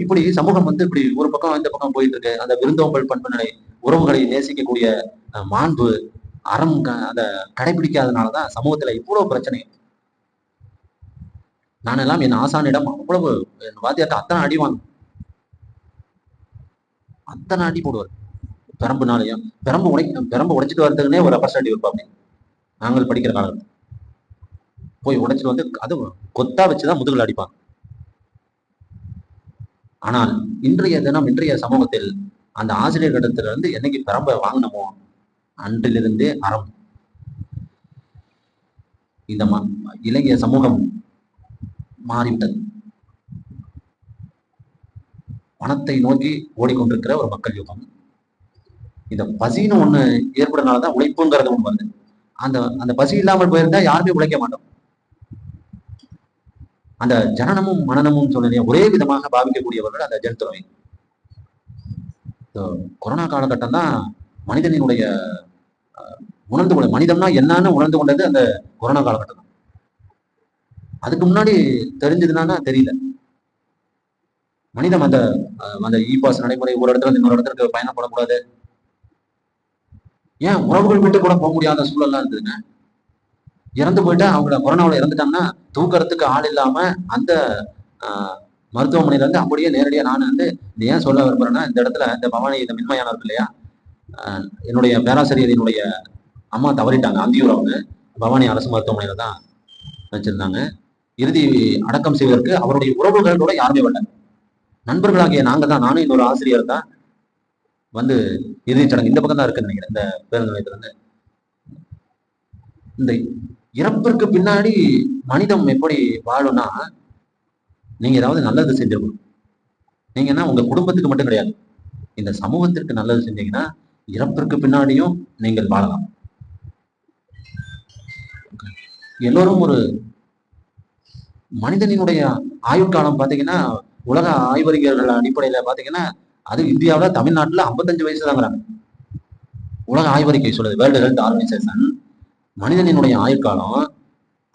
இப்படி சமூகம் இப்படி ஒரு பக்கம் இந்த பக்கம் போயிட்டு இருக்கு. அந்த விருந்தோம்பல் பண்பு நிலை, உறவுகளை நேசிக்கக்கூடிய மாண்பு, அறம் அதை கடைபிடிக்காதனாலதான் சமூகத்துல இவ்வளவு பிரச்சனை. நான் எல்லாம் என் ஆசானிடம் அவ்வளவு, என் வாத்தியார்ட்ட அத்தனை அடி அத்தனை அடி போடுவார். பெரம்புனாலையும் பெரம்பு உடைச்சிட்டு வரதுக்குன்னே ஒரு ரெப்ரசன்டேட்டிவ் இருப்பாங்க. நாங்கள் படிக்கிற காலத்தில் போய் உடைச்சிட்டு அது கொத்தா வச்சுதான் முதுகுல அடிப்பாங்க. ஆனால் இன்றைய சமூகத்தில் அந்த ஆசிரியர்களிடத்திலிருந்து என்னைக்கு பெரம்பை வாங்கினமோ அன்றிலிருந்தே அறம், இந்த இளைய சமூகம் மாறிவிட்டது. பணத்தை நோக்கி ஓடிக்கொண்டிருக்கிற ஒரு மக்கள் யுகம். இந்த பசின்னு ஒண்ணு ஏற்படுறதுனாலதான் உழைப்புங்கிறது ஒண்ணு வருது. அந்த அந்த பசி இல்லாமல் போயிருந்தா யாருமே உழைக்க மாட்டோம். அந்த ஜனனமும் மனநமும் சொன்ன ஒரே விதமாக பாவிக்கக்கூடியவர்கள் அந்த ஜென் துறவி. கொரோனா காலகட்டம் தான் மனிதனினுடைய உணர்ந்து கொள்ள, மனிதம்னா என்னன்னு உணர்ந்து கொண்டது அந்த கொரோனா காலகட்டம் தான். அதுக்கு முன்னாடி தெரிஞ்சதுன்னா தெரியல. மனிதன் அந்த அந்த இ பாஸ் நடைமுறை, ஒரு இடத்துல இன்னொரு இடத்துக்கு பயணப்படக்கூடாது, ஏன் உறவுகள் விட்டு கூட போக முடியாத சூழல்லாம் இருந்ததுங்க. இறந்து போயிட்டா அவங்க கொரோனாவில் இறந்துட்டாங்கன்னா தூக்கறதுக்கு ஆள் இல்லாம அந்த மருத்துவமனையில இருந்து அப்படியே நேரடியாக நான் வந்து இது ஏன் சொல்ல விரும்புறேன்னா, இந்த இடத்துல இந்த பவானி இந்த மின்மயான இருக்கு இல்லையா, என்னுடைய பேராசிரியர் என்னுடைய அம்மா தவறிட்டாங்க. அந்தியூர் அவங்க பவானி அரசு மருத்துவமனையில தான் வச்சிருந்தாங்க. இறுதி அடக்கம் செய்வதற்கு அவருடைய உறவுகளோட யாருமே வரல. நண்பர்களாகிய நாங்க தான், நானும் இன்னொரு ஆசிரியர் தான் வந்து இறுதி சடங்கு இந்த பக்கம் தான் இருக்குன்னு நினைக்கிறேன். இந்த பேருந்து நிலையத்துல இருந்து இந்த இறப்பிற்கு பின்னாடி மனிதம் எப்படி வாழும்னா, நீங்க ஏதாவது நல்லது செஞ்சிருக்கணும். நீங்க என்ன உங்க குடும்பத்துக்கு மட்டும் கிடையாது, இந்த சமூகத்திற்கு நல்லது செஞ்சீங்கன்னா இறப்பிற்கு பின்னாடியும் நீங்கள் வாழலாம். எல்லோரும் ஒரு மனிதனினுடைய ஆயுட்காலம் பாத்தீங்கன்னா, உலக ஆய்வறிஞர்கள் அடிப்படையில பாத்தீங்கன்னா, அது இந்தியாவில தமிழ்நாட்டுல 55 வயசு தாங்கிறாங்க. உலக ஆய்வறிக்கை சொல்லுது, வேர்ல்டு ஹெல்த் ஆர்கனைசேஷன் மனிதனினுடைய ஆயுட்காலம்,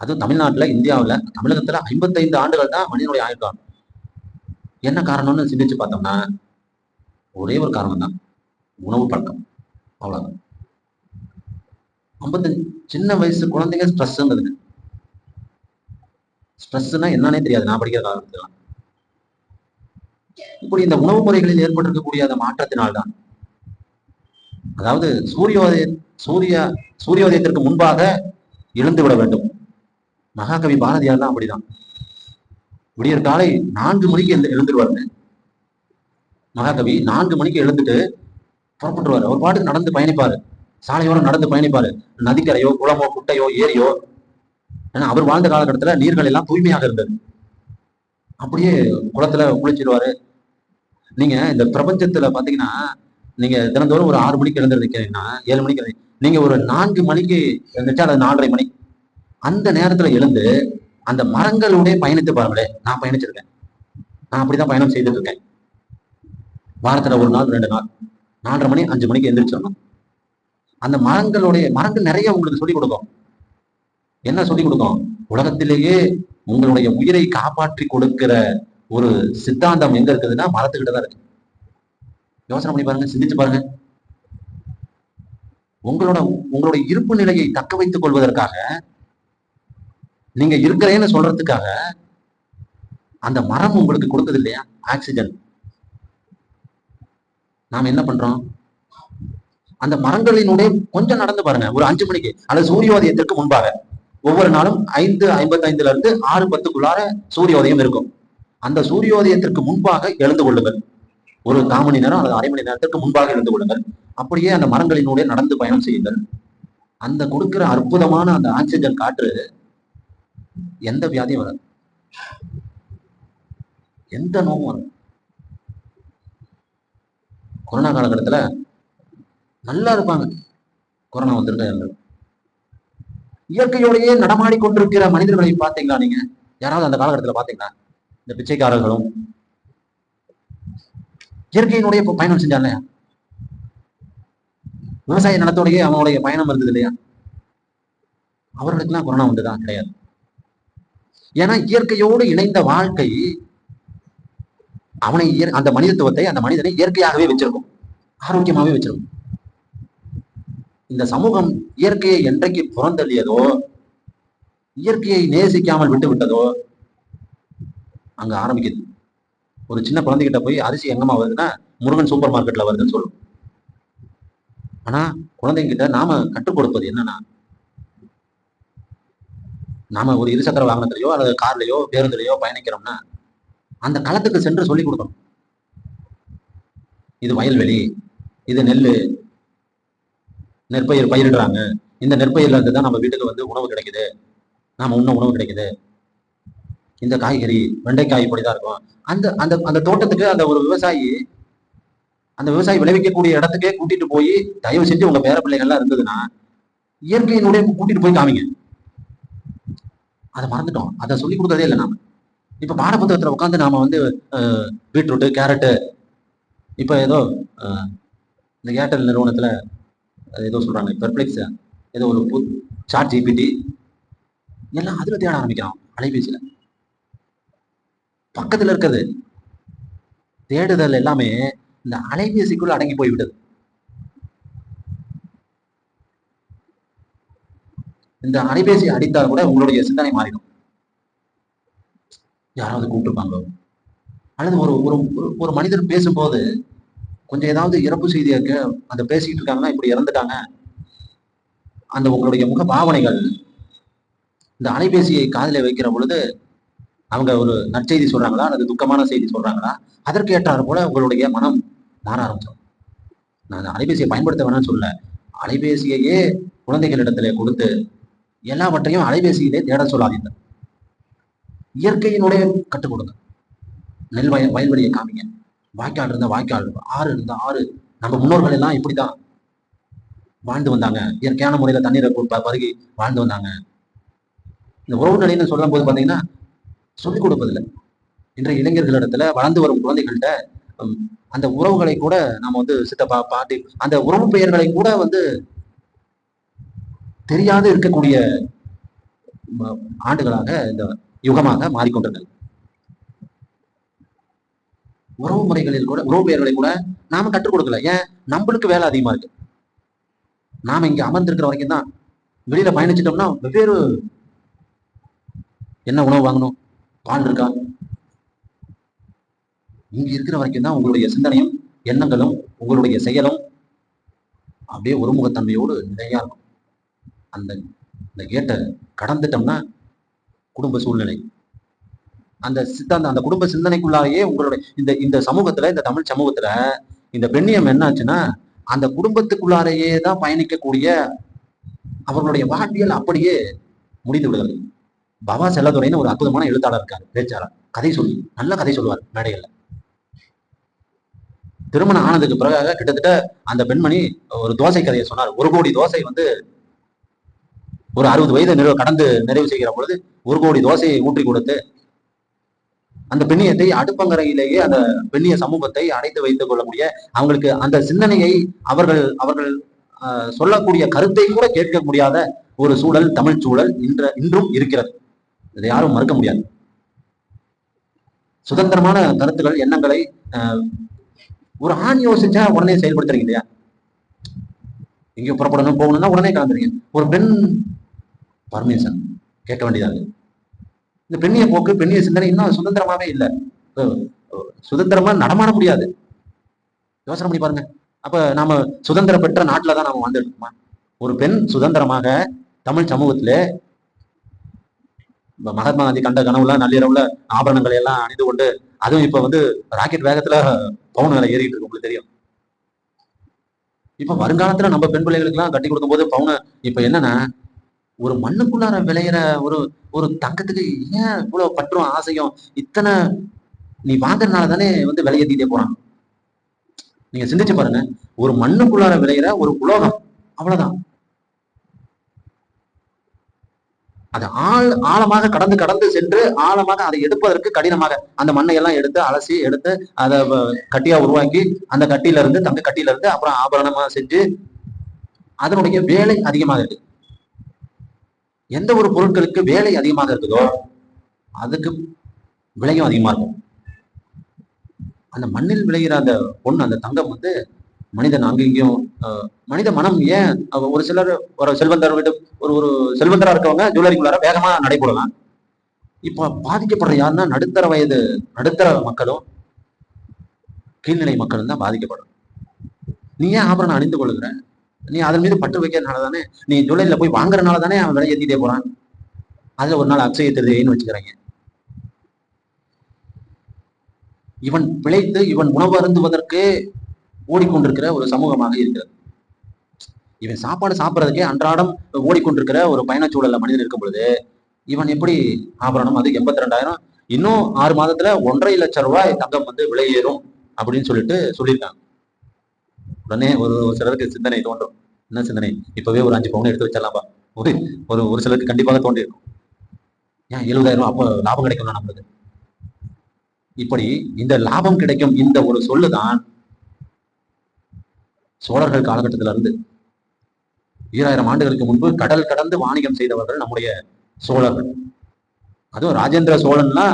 அதுவும் தமிழ்நாட்டுல இந்தியாவில தமிழகத்துல 55 ஆண்டுகள் தான் மனிதனுடைய ஆயுட்காலம். என்ன காரணம்னு சிந்திச்சு பார்த்தோம்னா ஒரே ஒரு காரணம் தான், உணவு பழக்கம். அவ்வளவுதான். 55 சின்ன வயசு குழந்தைங்க ஸ்ட்ரெஸ்ங்கிறது, ஸ்ட்ரெஸ்னா என்னன்னே தெரியாது நான் படிக்கிற காலத்துல. இப்படி இந்த உணவு முறைகளில் ஏற்பட்டிருக்கக்கூடிய அந்த மாற்றத்தினால்தான், அதாவது சூரியோதயத்திற்கு முன்பாக எழுந்து விட வேண்டும். மகாகவி பாரதியார் தான் அப்படிதான். விடியற் காலை 4 மணிக்கு எழுந்துருவாரு மகாகவி. 4 மணிக்கு எழுந்துட்டு புறப்பட்டுருவாரு. அவர் பாட்டுக்கு நடந்து பயணிப்பாரு, சாலையோரம் நடந்து பயணிப்பாரு. நதிக்கரையோ குளமோ குட்டையோ ஏரியோ, ஏன்னா அவர் வாழ்ந்த காலகட்டத்துல நீர்கள் எல்லாம் தூய்மையாக இருந்தது. அப்படியே குளத்துல குளிச்சிருவாரு. நீங்க இந்த பிரபஞ்சத்துல பாத்தீங்கன்னா, நீங்க தினந்தோறும் ஒரு 6 மணிக்கு எழுந்திருக்கீங்கன்னா 7 மணிக்கு நீங்க ஒரு 4 மணிக்கு எழுந்துட்டா அது 4:30 மணி, அந்த நேரத்துல எழுந்து அந்த மரங்களுடைய பயணித்து பாருங்களேன். நான் பயணிச்சிருக்கேன், நான் அப்படிதான் பயணம் செய்துட்டு இருக்கேன். வாரத்துல ஒரு நாள் 2 நாள் 4:30 மணி 5 மணிக்கு எந்திரிச்சிடணும். அந்த மரங்கள் நிறைய உங்களுக்கு சொல்லிக் கொடுக்கும். என்ன சொல்லிக் கொடுக்கும்? உலகத்திலேயே உங்களுடைய உயிரை காப்பாற்றி கொடுக்கிற ஒரு சித்தாந்தம் எங்க இருக்குதுன்னா மரத்துக்கிட்ட தான் இருக்கு. யோசனை பண்ணி பாருங்க, சிந்திச்சு பாருங்க. உங்களுடைய இருப்பு நிலையை தக்க வைத்துக் கொள்வதற்காக, நீங்க இருக்கிறேன்னு சொல்றதுக்காக அந்த மரம் உங்களுக்கு கொடுத்தது இல்லையா ஆக்சிஜன். நாம் என்ன பண்றோம்? அந்த மரங்களினுடைய கொஞ்சம் நடந்து பாருங்க, ஒரு 5 மணிக்கு அல்லது சூரியோதயத்திற்கு முன்பாக. ஒவ்வொரு நாளும் 5:55 இருந்து 6:10 சூரியோதயம் இருக்கும். அந்த சூரியோதயத்திற்கு முன்பாக எழுந்து கொள்ளுங்கள். ஒரு 1/4 மணி நேரம் அல்லது அரை மணி நேரத்திற்கு முன்பாக எழுந்து கொள்ளுங்கள். அப்படியே அந்த மரங்களினுடைய நடந்து பயணம் செய்யுங்கள். அந்த கொடுக்கிற அற்புதமான அந்த ஆக்சிஜன் காற்று எந்த வியாதியும் வராது, எந்த நோயும் வரும். கொரோனா காலகட்டத்துல நல்லா இருப்பாங்க. கொரோனா வந்திருக்க இயற்கையோடையே நடமாடி கொண்டிருக்கிற மனிதர்களை பார்த்தீங்களா நீங்க? யாராவது அந்த காலகட்டத்துல பாத்தீங்களா? இந்த பிச்சைக்காரர்களும் இயற்கையினுடைய பயணம் செஞ்சாங்க. விவசாய நிலத்தோடையே அவனுடைய பயணம் இருந்தது இல்லையா? அவர்களுக்கெல்லாம் கொரோனா வந்துதான் கிடையாது. ஏன்னா இயற்கையோடு இணைந்த வாழ்க்கை அவனை அந்த மனிதத்துவத்தை, அந்த மனிதனை இயற்கையாகவே வச்சிருக்கும், ஆரோக்கியமாகவே வச்சிருக்கும். இந்த சமூகம் இயற்கையை என்றைக்கு புறந்தள்ளியதோ, இயற்கையை நேசிக்காமல் விட்டு விட்டதோ, அங்க ஆரம்பிக்குது. ஒரு சின்ன குழந்தைகிட்ட போய் அரிசி எங்கம்மா வருதுன்னா முருகன் சூப்பர் மார்க்கெட்ல வருதுன்னு சொல்லும். ஆனா குழந்தைங்கிட்ட நாம கற்றுக் கொடுப்பது என்னன்னா, நாம ஒரு இருசக்கர வாகனத்திலேயோ அல்லது கார்லயோ பேருந்துலையோ பயணிக்கிறோம்னா அந்த களத்துக்கு சென்று சொல்லிக் கொடுக்கணும். இது வயல்வெளி, இது நெற்பயிர் பயிரிடுறாங்க, இந்த நெற்பயிர்ல இருந்து தான் நம்ம வீட்டுக்கு வந்து உணவு கிடைக்குது, நாம உணவு கிடைக்குது. இந்த காய்கறி வெண்டைக்காய் இப்படிதான் இருக்கும். அந்த அந்த அந்த தோட்டத்துக்கு அந்த ஒரு விவசாயி அந்த விவசாயி விளைவிக்கக்கூடிய இடத்துக்கே கூட்டிட்டு போய் தயவு செஞ்சு உங்க பேர பிள்ளைகள்லாம் இருந்ததுன்னா இயற்கையினுடைய கூட்டிட்டு போய் காமிங்க. அதை மறந்துட்டோம், அதை சொல்லி கொடுக்கறதே இல்லை நாம. இப்ப பாடப்புத்தகத்துல உட்காந்து நாம வந்து பீட்ரூட்டு, கேரட்டு, இப்ப ஏதோ இந்த ஏர்டெல் நிறுவனத்துல ஏதோ சொல்றாங்க பெர்ப்ளெக்ஸ், ஏதோ ஒரு சாட் ஜிபிடி எல்லாம் அதுல தேட ஆரம்பிக்கிறான். அலைபேசியில பக்கத்துல இருக்கிறது தேடுதல் எல்லாமே இந்த அலைபேசிக்குள்ள அடங்கி போய் விடுது. இந்த அலைபேசி அடித்தால் கூட உங்களுடைய சிந்தனை மாறிடும். யாராவது கூப்பிட்டுருப்பாங்க, அல்லது ஒரு ஒரு ஒரு மனிதர் பேசும்போது கொஞ்சம் ஏதாவது இறப்பு செய்தியை அந்த பேசிக்கிட்டு இருக்காங்கன்னா இப்படி இறந்துட்டாங்க, அந்த உங்களுடைய முக பாவனைகள் இந்த அலைபேசியை காதில வைக்கிற பொழுது அவங்க ஒரு நற்செய்தி சொல்றாங்களா அல்லது துக்கமான செய்தி சொல்றாங்களா, அதற்கு ஏற்றாறு போல உங்களுடைய மனம் மாற ஆரம்பிச்சிடும். நான் அலைபேசியை பயன்படுத்த வேணாம்னு சொல்ல, அலைபேசியையே குழந்தைகளிடத்திலே கொடுத்து எல்லாவற்றையும் அலைபேசியிலே தேட சொல்லாதீங்க. இயற்கையினுடைய கற்றுக் கொடுங்க. நெல் வயல்வெளியை காமிங்க. வாய்க்கால் இருந்தா வாய்க்கால், ஆறு இருந்தா ஆறு. நம்ம முன்னோர்கள் எல்லாம் இப்படிதான் வாழ்ந்து வந்தாங்க, இயற்கையான முறையில தண்ணீரை பருகி வாழ்ந்து வந்தாங்க. இந்த உறவு நிலைன்னு சொல்லும் போது பாத்தீங்கன்னா சொல்லிக் கொடுப்பதில்லை. இன்றைய இளைஞர்களிடத்துல வளர்ந்து வரும் குழந்தைகள்கிட்ட அந்த உறவுகளை கூட நம்ம வந்து சித்தப்பா, பாட்டி, அந்த உறவு பெயர்களை கூட வந்து தெரியாது இருக்கக்கூடிய ஆண்டுகளாக இந்த யுகமாக மாறிக்கொண்டிருக்கிறது. உறவு முறைகளில் கூட உறவு பெயர்களை கூட நாம கற்றுக் கொடுக்கல. ஏன்? நம்மளுக்கு வேலை அதிகமா இருக்கு. நாம இங்க அமர்ந்திருக்கிற வரைக்கும் தான். வெளியில பயணிச்சிட்டோம்னா வெவ்வேறு என்ன உணவு வாங்கணும், பால் இருக்கா, இங்க இருக்கிற வரைக்கும் தான் உங்களுடைய சிந்தனையும் எண்ணங்களும் உங்களுடைய செயலும் அப்படியே ஒருமுகத்தன்மையோடு நிறையா இருக்கும். அந்த கேட்டை கடந்துட்டோம்னா குடும்ப சூழ்நிலை, அந்த சித்தாந்த அந்த குடும்ப சிந்தனைக்குள்ளாலேயே உங்களுடைய இந்த இந்த சமூகத்துல, இந்த தமிழ் சமூகத்துல இந்த பெண்ணியம் என்னாச்சுன்னா அந்த குடும்பத்துக்குள்ளாலேயே தான் பயணிக்கக்கூடிய அவர்களுடைய வாழ்வியல் அப்படியே முடிந்து விடுகிறது. பவா செல்லதுரைன்னு ஒரு அற்புதமான எழுத்தாளர் இருக்காரு, பேச்சாளர், கதை சொல்லி நல்ல கதை சொல்லுவார் மேடைகள்ல. திருமணம் ஆனதுக்கு பிறகு கிட்டத்தட்ட அந்த பெண்மணி ஒரு தோசை கதையை சொன்னார். 1 கோடி தோசை வந்து ஒரு 60 வயது கடந்து நிறைவு செய்கிற பொழுது 1 கோடி தோசையை ஊற்றி கொடுத்து அந்த பெண்ணியத்தை அடுப்பங்கரையிலேயே அந்த பெண்ணிய சமூகத்தை அடைத்து வைத்துக் கொள்ளக்கூடிய அவங்களுக்கு அந்த சிந்தனையை அவர்கள் அவர்கள் சொல்லக்கூடிய கருத்தை கூட கேட்க முடியாத ஒரு சூழல் தமிழ் சூழல் இன்றும் இருக்கிறது. இதை யாரும் மறுக்க முடியாது. சுதந்திரமான கருத்துக்கள், எண்ணங்களை ஒரு ஆண் யோசிச்சா உடனே செயல்படுத்துறீங்க இல்லையா? எங்கேயோ புறப்படணும் போகணும்னா உடனே கலந்துறீங்க. ஒரு பெண் பர்மிஷன் கேட்க வேண்டியதாக. இந்த பெண்ணிய போக்கு, பெண்ணிய சிந்தனை இன்னும் சுதந்திரமாவே இல்லை. சுதந்திரமா நடமாட முடியாது. யோசனை பண்ணி பாருங்க. அப்ப நாம சுதந்திரம் பெற்ற நாட்டுலதான் நாம வாழ்ந்துட்டு இருக்கோமா? ஒரு பெண் சுதந்திரமாக தமிழ் சமூகத்தில மகாத்மா காந்தி கண்ட கனவுல நள்ளிரவுல ஆபரணங்களை எல்லாம் அணிந்து கொண்டு, அதுவும் இப்ப வந்து ராக்கெட் வேகத்துல பவுன் விலை ஏறிட்டு இருக்கு, உங்களுக்கு தெரியும். இப்ப வருங்காலத்துல நம்ம பெண் பிள்ளைகளுக்கு எல்லாம் கட்டி கொடுக்கும் போது பவுன இப்ப என்னன்னா ஒரு மண்ணுக்குள்ளார விளையிற ஒரு ஒரு தங்கத்துக்கு ஏன் இவ்வளவு பற்றும் ஆசையும் இத்தனை நீ வாங்குறதுனால தானே வந்து விலையேற்றிட்டே போறான். நீங்க சிந்திச்சு பாருங்க, ஒரு மண்ணுக்குள்ளார விளையிற ஒரு உலோகம், அவ்வளவுதான். அது ஆழமாக கடந்து கடந்து சென்று ஆழமாக அதை எடுப்பதற்கு கடினமாக அந்த மண்ணை எல்லாம் எடுத்து அலசி எடுத்து அதை கட்டியா உருவாக்கி அந்த கட்டியில இருந்து தங்க கட்டியில இருந்து அப்புறம் ஆபரணமா செஞ்சு அதனுடைய வேலை அதிகமாக இருக்கு. எந்த ஒரு பொருட்களுக்கு வேலை அதிகமாக இருக்குதோ அதுக்கு விலையும் அதிகமா இருக்கும். அந்த மண்ணில் விளைகிற அந்த பொண்ணு, அந்த தங்கம் வந்து மனிதன் அங்கேயும் மனித மனம் ஏன் ஒரு சிலர் ஒரு செல்வந்தர் வீட்டு ஒரு ஒரு செல்வந்தரா இருக்கவங்க ஜுவல்லரிக்குள்ளார வேகமா நடைபெறலாம். இப்ப பாதிக்கப்படுற யாருன்னா நடுத்தர மக்களும் கீழ்நிலை மக்களும் தான் பாதிக்கப்படும். நீ ஏன் ஆபரணம் அணிந்து கொள்ளுகிற? நீ அதன் மீது பற்று வைக்கிறதுனால தானே, நீ ஜுவல்லரியில போய் வாங்குறதுனால தானே அவன் விலை ஏற்றிட்டே போறான். அதுல ஒரு நாள் அக்ஷய திருதியைன்னு வச்சுக்கிறாங்க. இவன் பிழைத்து இவன் உணவு அருந்துவதற்கு ஓடிக்கொண்டிருக்கிற ஒரு சமூகமாக இருக்கிறது. இவன் சாப்பாடு சாப்பிட்றதுக்கே அன்றாடம் ஓடிக்கொண்டிருக்கிற ஒரு பயணச்சூழல்ல மனிதன் இருக்கும் பொழுது இவன் எப்படி ஆபரணம், அது 82,000, இன்னும் 6 மாதத்துல 1,50,000 ரூபாய் தங்கம் வந்து விலை ஏறும் அப்படின்னு சொல்லியிருக்காங்க. உடனே ஒரு சிலருக்கு சிந்தனை தோன்றும். என்ன சிந்தனை? இப்பவே ஒரு 5 பவுன் எடுத்து வச்சிடலாம்பா. ஒரு ஒரு ஒரு சிலருக்கு கண்டிப்பாக தோன்றி இருக்கும். ஏன் 70,000 ரூபாய் அப்போ லாபம் கிடைக்கும் நம்மளுக்கு. இப்படி இந்த லாபம் கிடைக்கும் இந்த ஒரு சொல்லுதான் சோழர்கள் காலகட்டத்தில இருந்து 2000 ஆண்டுகளுக்கு முன்பு கடல் கடந்து வாணிகம் செய்தவர்கள் நம்முடைய சோழர்கள். அதுவும் ராஜேந்திர சோழன்னா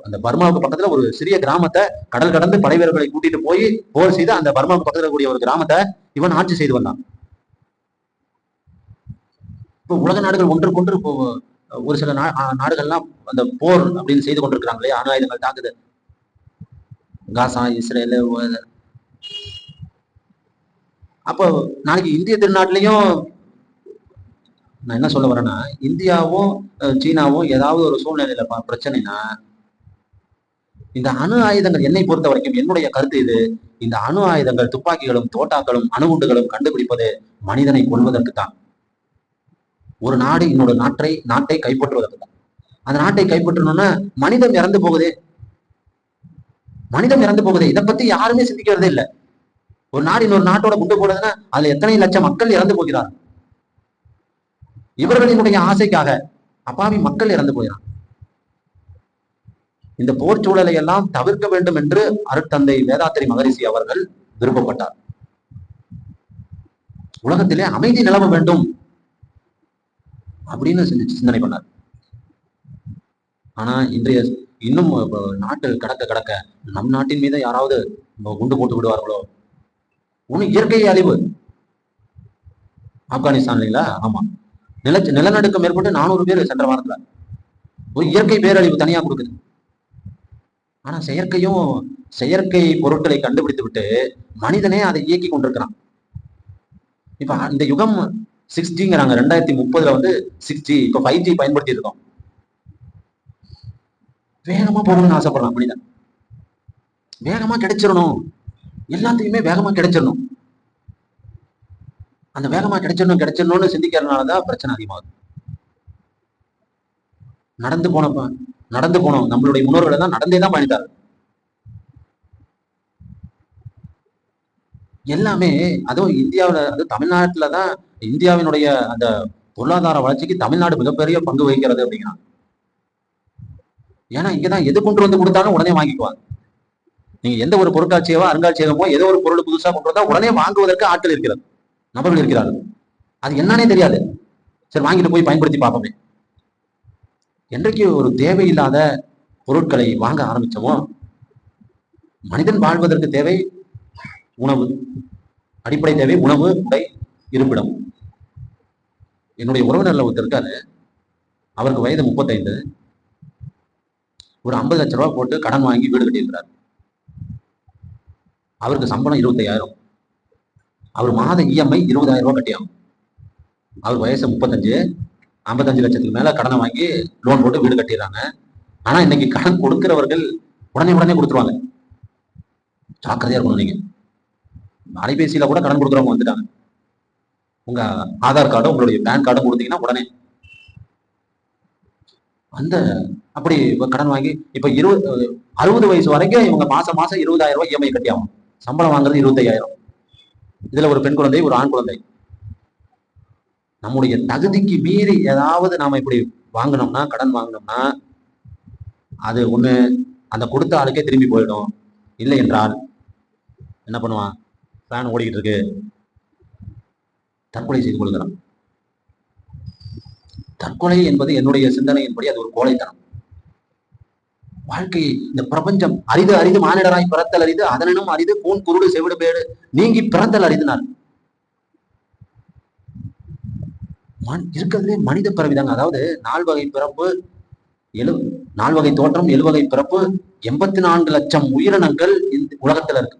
அந்த பர்மாவுக்கு பக்கத்துல ஒரு சிறிய கிராமத்தை கடல் கடந்து படை வீரர்களை கூட்டிட்டு போய் போர் செய்து அந்த பர்மாவுக்கு பக்கத்துல கூடிய ஒரு கிராமத்தை இவன் ஆட்சி செய்து வந்தான். இப்போ உலக நாடுகள் ஒன்றுக்கொன்று இப்போ ஒரு சில நாடுகள்லாம் அந்த போர் அப்படின்னு செய்து கொண்டிருக்கிறாங்களே, அணு ஆயுதங்கள் தாக்குது. காசா, இஸ்ரேல். அப்போ நாளைக்கு இந்திய திருநாட்டிலையும் நான் என்ன சொல்ல வரேன்னா, இந்தியாவும் சீனாவும் ஏதாவது ஒரு சூழ்நிலையில பிரச்சனைனா, இந்த அணு ஆயுதங்கள் என்னை பொறுத்த வரைக்கும் என்னுடைய கருத்து இது, இந்த அணு ஆயுதங்கள், துப்பாக்கிகளும், தோட்டாக்களும், அணுகுண்டுகளும் கண்டுபிடிப்பது மனிதனை கொள்வதற்கு தான். ஒரு நாடு இன்னொரு நாட்டை கைப்பற்றுவதற்கு தான். அந்த நாட்டை கைப்பற்றணும்னா மனிதம் இறந்து போகுதே, மனிதம் இறந்து போகுதே. இதை பத்தி யாருமே சிந்திக்கிறதே இல்லை. ஒரு நாடு இன்னொரு நாட்டோட குண்டு போடுதுன்னா அதுல எத்தனை லட்சம் மக்கள் இறந்து போகிறார். இவர்களினுடைய ஆசைக்காக அப்பாவி மக்கள் இறந்து போகிறார். இந்த போர் சூழலை எல்லாம் தவிர்க்க வேண்டும் என்று அருட்தந்தை வேதாத்திரி மகரிஷி அவர்கள் விருப்பப்பட்டார். உலகத்திலே அமைதி நிலவ வேண்டும் அப்படின்னு சிந்தனை பண்ணார். ஆனா இன்றைய இன்னும் நாட்டு கடக்க கடக்க நம் நாட்டின் மீது யாராவது குண்டு போட்டு விடுவார்களோ. ஒண்ணு இயற்கை அழிவு. ஆப்கானிஸ்தான் இல்லைங்களா? ஆமா, நிலநடுக்கம் ஏற்பட்டு 400 பேர் சென்ற வாரத்துல. ஒரு இயற்கை பேரழிவு தனியா கொடுக்குது. ஆனா செயற்கை பொருட்களை கண்டுபிடித்து விட்டு மனிதனே அதை இயக்கி கொண்டிருக்கிறான். இப்ப இந்த யுகம் 6Gங்கிறாங்க. 2030 வந்து 6G, இப்ப 5G பயன்படுத்தி இருக்கோம். வேகமா போகணும்னு ஆசைப்படுறான் மனிதன். வேகமா கிடைச்சிடணும், எல்லாத்தையுமே வேகமா கிடைச்சிடணும். அந்த வேகமா கிடைச்சிடணும்னு சிந்திக்கிறதுனாலதான் பிரச்சனை அதிகமாகுது. நடந்து போனோம் நம்மளுடைய முன்னோர்கள் தான் நடந்தே தான் பயணித்தார். எல்லாமே அதுவும் இந்தியாவில, அது தமிழ்நாட்டுலதான் இந்தியாவினுடைய அந்த பொருளாதார வளர்ச்சிக்கு தமிழ்நாடு மிகப்பெரிய பங்கு வகிக்கிறது அப்படிங்கிறான். ஏன்னா இங்கதான் எது கொண்டு வந்து கொடுத்தாலும் உடனே வாங்கிக்குவாங்க. நீங்க எந்த ஒரு பொருட்காட்சியவோ அருங்காட்சியகமோ ஏதோ ஒரு பொருள் புதுசா கொண்டு வந்தா உடனே வாங்குவதற்கு ஆட்கள் இருக்கிறது, நபர்கள் இருக்கிறார்கள். அது என்னன்னே தெரியாது. சரி, வாங்கிட்டு போய் பயன்படுத்தி பார்ப்போமே. என்றைக்கு ஒரு தேவையில்லாத பொருட்களை வாங்க ஆரம்பிச்சோமோ, மனிதன் வாழ்வதற்கு தேவை உணவு, அடிப்படை தேவை உணவு, உடை, இருப்பிடம். என்னுடைய உறவினர்ல ஒருத்தர் இருக்காரு. அவருக்கு வயது 35. ஒரு 50 லட்சம் ரூபாய் போட்டு கடன் வாங்கி வீடு கட்டியிருக்கிறார். அவருக்கு சம்பளம் 25,000. அவர் மாத இஎம்ஐ 20,000 ரூபாய் கட்டியாகும். அவர் வயசு 35. 55 லட்சத்துக்கு மேல கடனை வாங்கி லோன் போட்டு வீடு கட்டிடுறாங்க. ஆனா இன்னைக்கு கடன் கொடுக்கிறவர்கள் உடனே கொடுத்துருவாங்க. ஜாக்கிரதையா இருக்கணும். நீங்க அலைபேசியில கூட கடன் கொடுக்குறவங்க வந்துட்டாங்க. உங்க ஆதார் கார்டும் உங்களுடைய பேன் கார்டும் கொடுத்தீங்கன்னா உடனே அந்த அப்படி கடன் வாங்கி இப்ப 60 வயசு வரைக்கும் இவங்க மாசம் 20,000 ரூபாய் இஎம்ஐ கட்டி ஆகும். சம்பளம் வாங்குறது 25,000. இதுல ஒரு பெண் குழந்தை, ஒரு ஆண் குழந்தை. நம்முடைய தகுதிக்கு மீறி ஏதாவது நாம இப்படி வாங்கினோம்னா, கடன் வாங்கினோம்னா, அது ஒண்ணு அந்த கொடுத்த ஆளுக்கே திரும்பி போயிடும். இல்லை என்றால் என்ன பண்ணுவான்? ஃபேன் ஓடிக்கிட்டு இருக்கு, தற்கொலை செய்து கொள்கிறான். தற்கொலை என்பது என்னுடைய சிந்தனையின்படி அது ஒரு கோழைத்தனம். வாழ்க்கை, இந்த பிரபஞ்சம் அரிது அரிது மானிடராய் பிறத்தல் அரிது, அதனும் அரிது கூன் குருடு செவிடு பேடு நீங்கி பிறந்தல் அரிதுனார். இருக்கிறதுலே மனித பிறவிதாங்க. அதாவது 4 வகை பிறப்பு, 4 வகை தோற்றம், 7 வகை பிறப்பு, 84 லட்சம் உயிரினங்கள் இந்த உலகத்துல இருக்கு.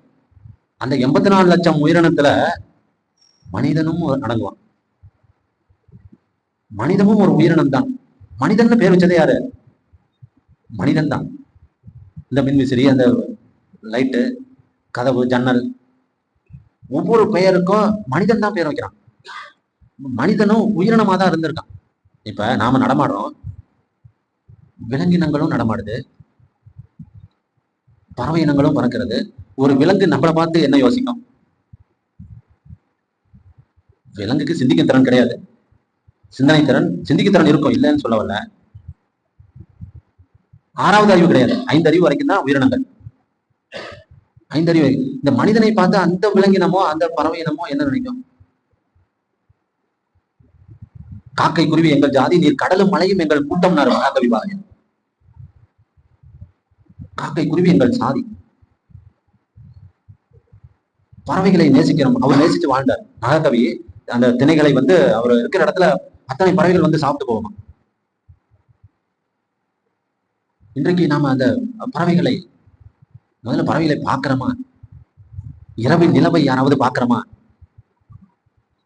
அந்த 84 லட்சம் உயிரினத்துல மனிதனும் அடங்குவான். மனிதமும் ஒரு உயிரினம் தான். மனிதன் பேர் வச்சதே யாரு? மனிதன் தான். இந்த மின்விசிறி, அந்த லைட்டு, கதவு, ஜன்னல், ஒவ்வொரு பெயருக்கும் மனிதன் தான் பேர் வைக்கிறான். மனிதனும் உயிரினமா தான் இருந்திருக்கான். இப்ப நாம நடமாடுறோம், விலங்கினங்களும் நடமாடுது, பறவை இனங்களும் பறக்கிறது, ஒரு விலங்கு நம்மளை பார்த்து என்ன யோசிக்கும்? விலங்குக்கு சிந்திக்கும் திறன் கிடையாது. சிந்தனை திறன், சிந்திக்கும் திறன் இருக்கும், இல்லைன்னு சொல்ல வரல. ஆறாவது அறிவு கிடையாது, 5 அறிவு வரைக்கும் தான் உயிரினங்கள். 5 அறிவு. இந்த மனிதனை பார்த்து அந்த விலங்கினமோ அந்த பறவை இனமோ என்ன நினைக்கும்? காக்கை குருவி எங்கள் ஜாதி, நீர் கடலும் மலையும் எங்கள் கூட்டம். மகாகவி பாரதியார். காக்கை குருவி எங்கள் சாதி. பறவைகளை நேசிக்கிறோம். அவர் நேசிச்சு வாழ்ந்தார் மகாகவி. அந்த திணைகளை அவர் இருக்கிற இடத்துல அத்தனை பறவைகள் சாப்பிட்டு போவோம். இன்றைக்கு நாம அந்த பறவைகளை முதல்ல பறவைகளை பார்க்கிறோமா? இரவின் நிலவை யாராவது பார்க்கிறோமா?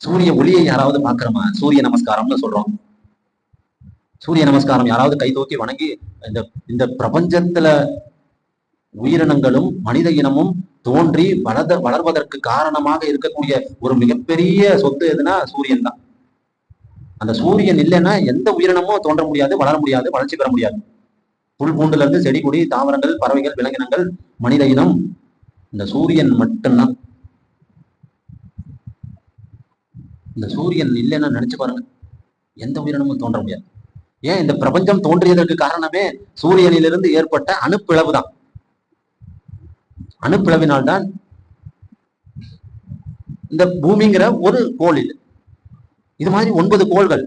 சூரிய ஒளியை யாராவது பார்க்கிறோமா? சூரிய நமஸ்காரம்னு சொல்றோம். சூரிய நமஸ்காரம் யாராவது கை தூக்கி வணங்கி இந்த பிரபஞ்சத்துல உயிரினங்களும் மனித இனமும் தோன்றி வளர்வதற்கு காரணமாக இருக்கக்கூடிய ஒரு மிகப்பெரிய சொத்து எதுனா சூரியன் தான். அந்த சூரியன் இல்லைன்னா எந்த உயிரினமும் தோன்ற முடியாது, வளர முடியாது, வளர்ச்சி பெற முடியாது. புல் பூண்டுல இருந்து செடி கொடி தாவரங்கள் பறவைகள் விலங்கினங்கள் மனித இனம், இந்த சூரியன் மட்டும்தான். இந்த சூரியன் இல்லைன்னா நினைச்சு பாருங்க, எந்த உயிரினமும் தோன்ற முடியாது. ஏன் இந்த பிரபஞ்சம் தோன்றியதற்கு காரணமே சூரியனிலிருந்து ஏற்பட்ட அணுப்பிளவு தான். அணுப்பிளவினால்தான் இந்த பூமிங்கிற ஒரு கோள். இது மாதிரி 9 கோள்கள்.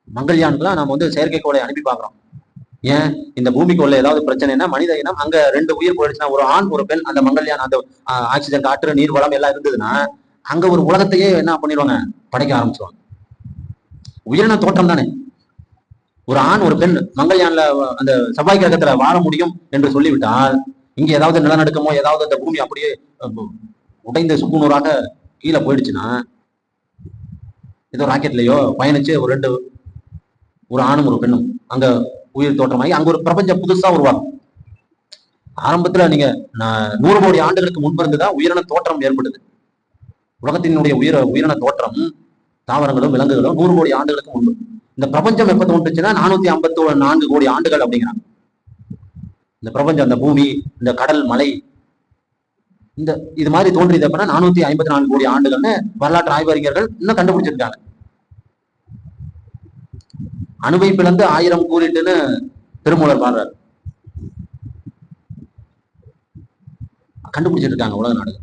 மங்கள்யானுக்குலாம் நாம செயற்கைக்கோளை அனுப்பி பார்க்கிறோம். ஏன் இந்த பூமிக்குள்ள ஏதாவது பிரச்சனைனா மனித இனம் அங்க 2 உயிர் போயிடுச்சுன்னா, ஒரு ஆண் ஒரு பெண், அந்த மங்கள்யான் அந்த ஆக்சிஜன் காற்று நீர் வளம் எல்லாம் இருந்ததுன்னா அங்க ஒரு உலகத்தையே என்ன பண்ணிடுவாங்க, படைக்க ஆரம்பிச்சுவாங்க. உயிரின தோற்றம் தானே. ஒரு ஆண் ஒரு பெண் மங்கள்யான்ல அந்த செவ்வாய் கிரகத்துல வாழ முடியும் என்று சொல்லிவிட்டால், இங்க ஏதாவது நிலநடுக்கமோ ஏதாவது அந்த பூமி அப்படியே உடைந்து சுக்குநூறாக கீழே போயிடுச்சுன்னா, ஏதோ ராக்கெட்லயோ பயணிச்சு ஒரு ஆணும் ஒரு பெண்ணும் அங்க உயிர் தோற்றமாகி அங்க ஒரு பிரபஞ்சம் புதுசா உருவாகும். ஆரம்பத்துல நீங்க 100 கோடி ஆண்டுகளுக்கு முன்பு இருந்துதான் உயிரின தோற்றம் ஏற்படுது. உலகத்தினுடைய உயிரின தோற்றம் தாவரங்களும் விலங்குகளும் 100 கோடி ஆண்டுகளுக்கு முன்பு. இந்த பிரபஞ்சம் எப்ப தோன்றுச்சுன்னா 454 கோடி ஆண்டுகள் அப்படிங்கிறாங்க. இந்த பிரபஞ்சம், அந்த பூமி, இந்த கடல், மலை, இது மாதிரி தோன்றியது அப்படின்னா 454 கோடி ஆண்டுகள்னு வரலாற்று ஆய்வறிஞர்கள் இன்னும் கண்டுபிடிச்சிருக்காங்க. அணுவை பிளந்து 1000 கூறிட்டுன்னு திருமூலர் பாடுறார். கண்டுபிடிச்சிட்டு இருக்காங்க உலக நாடுகள்.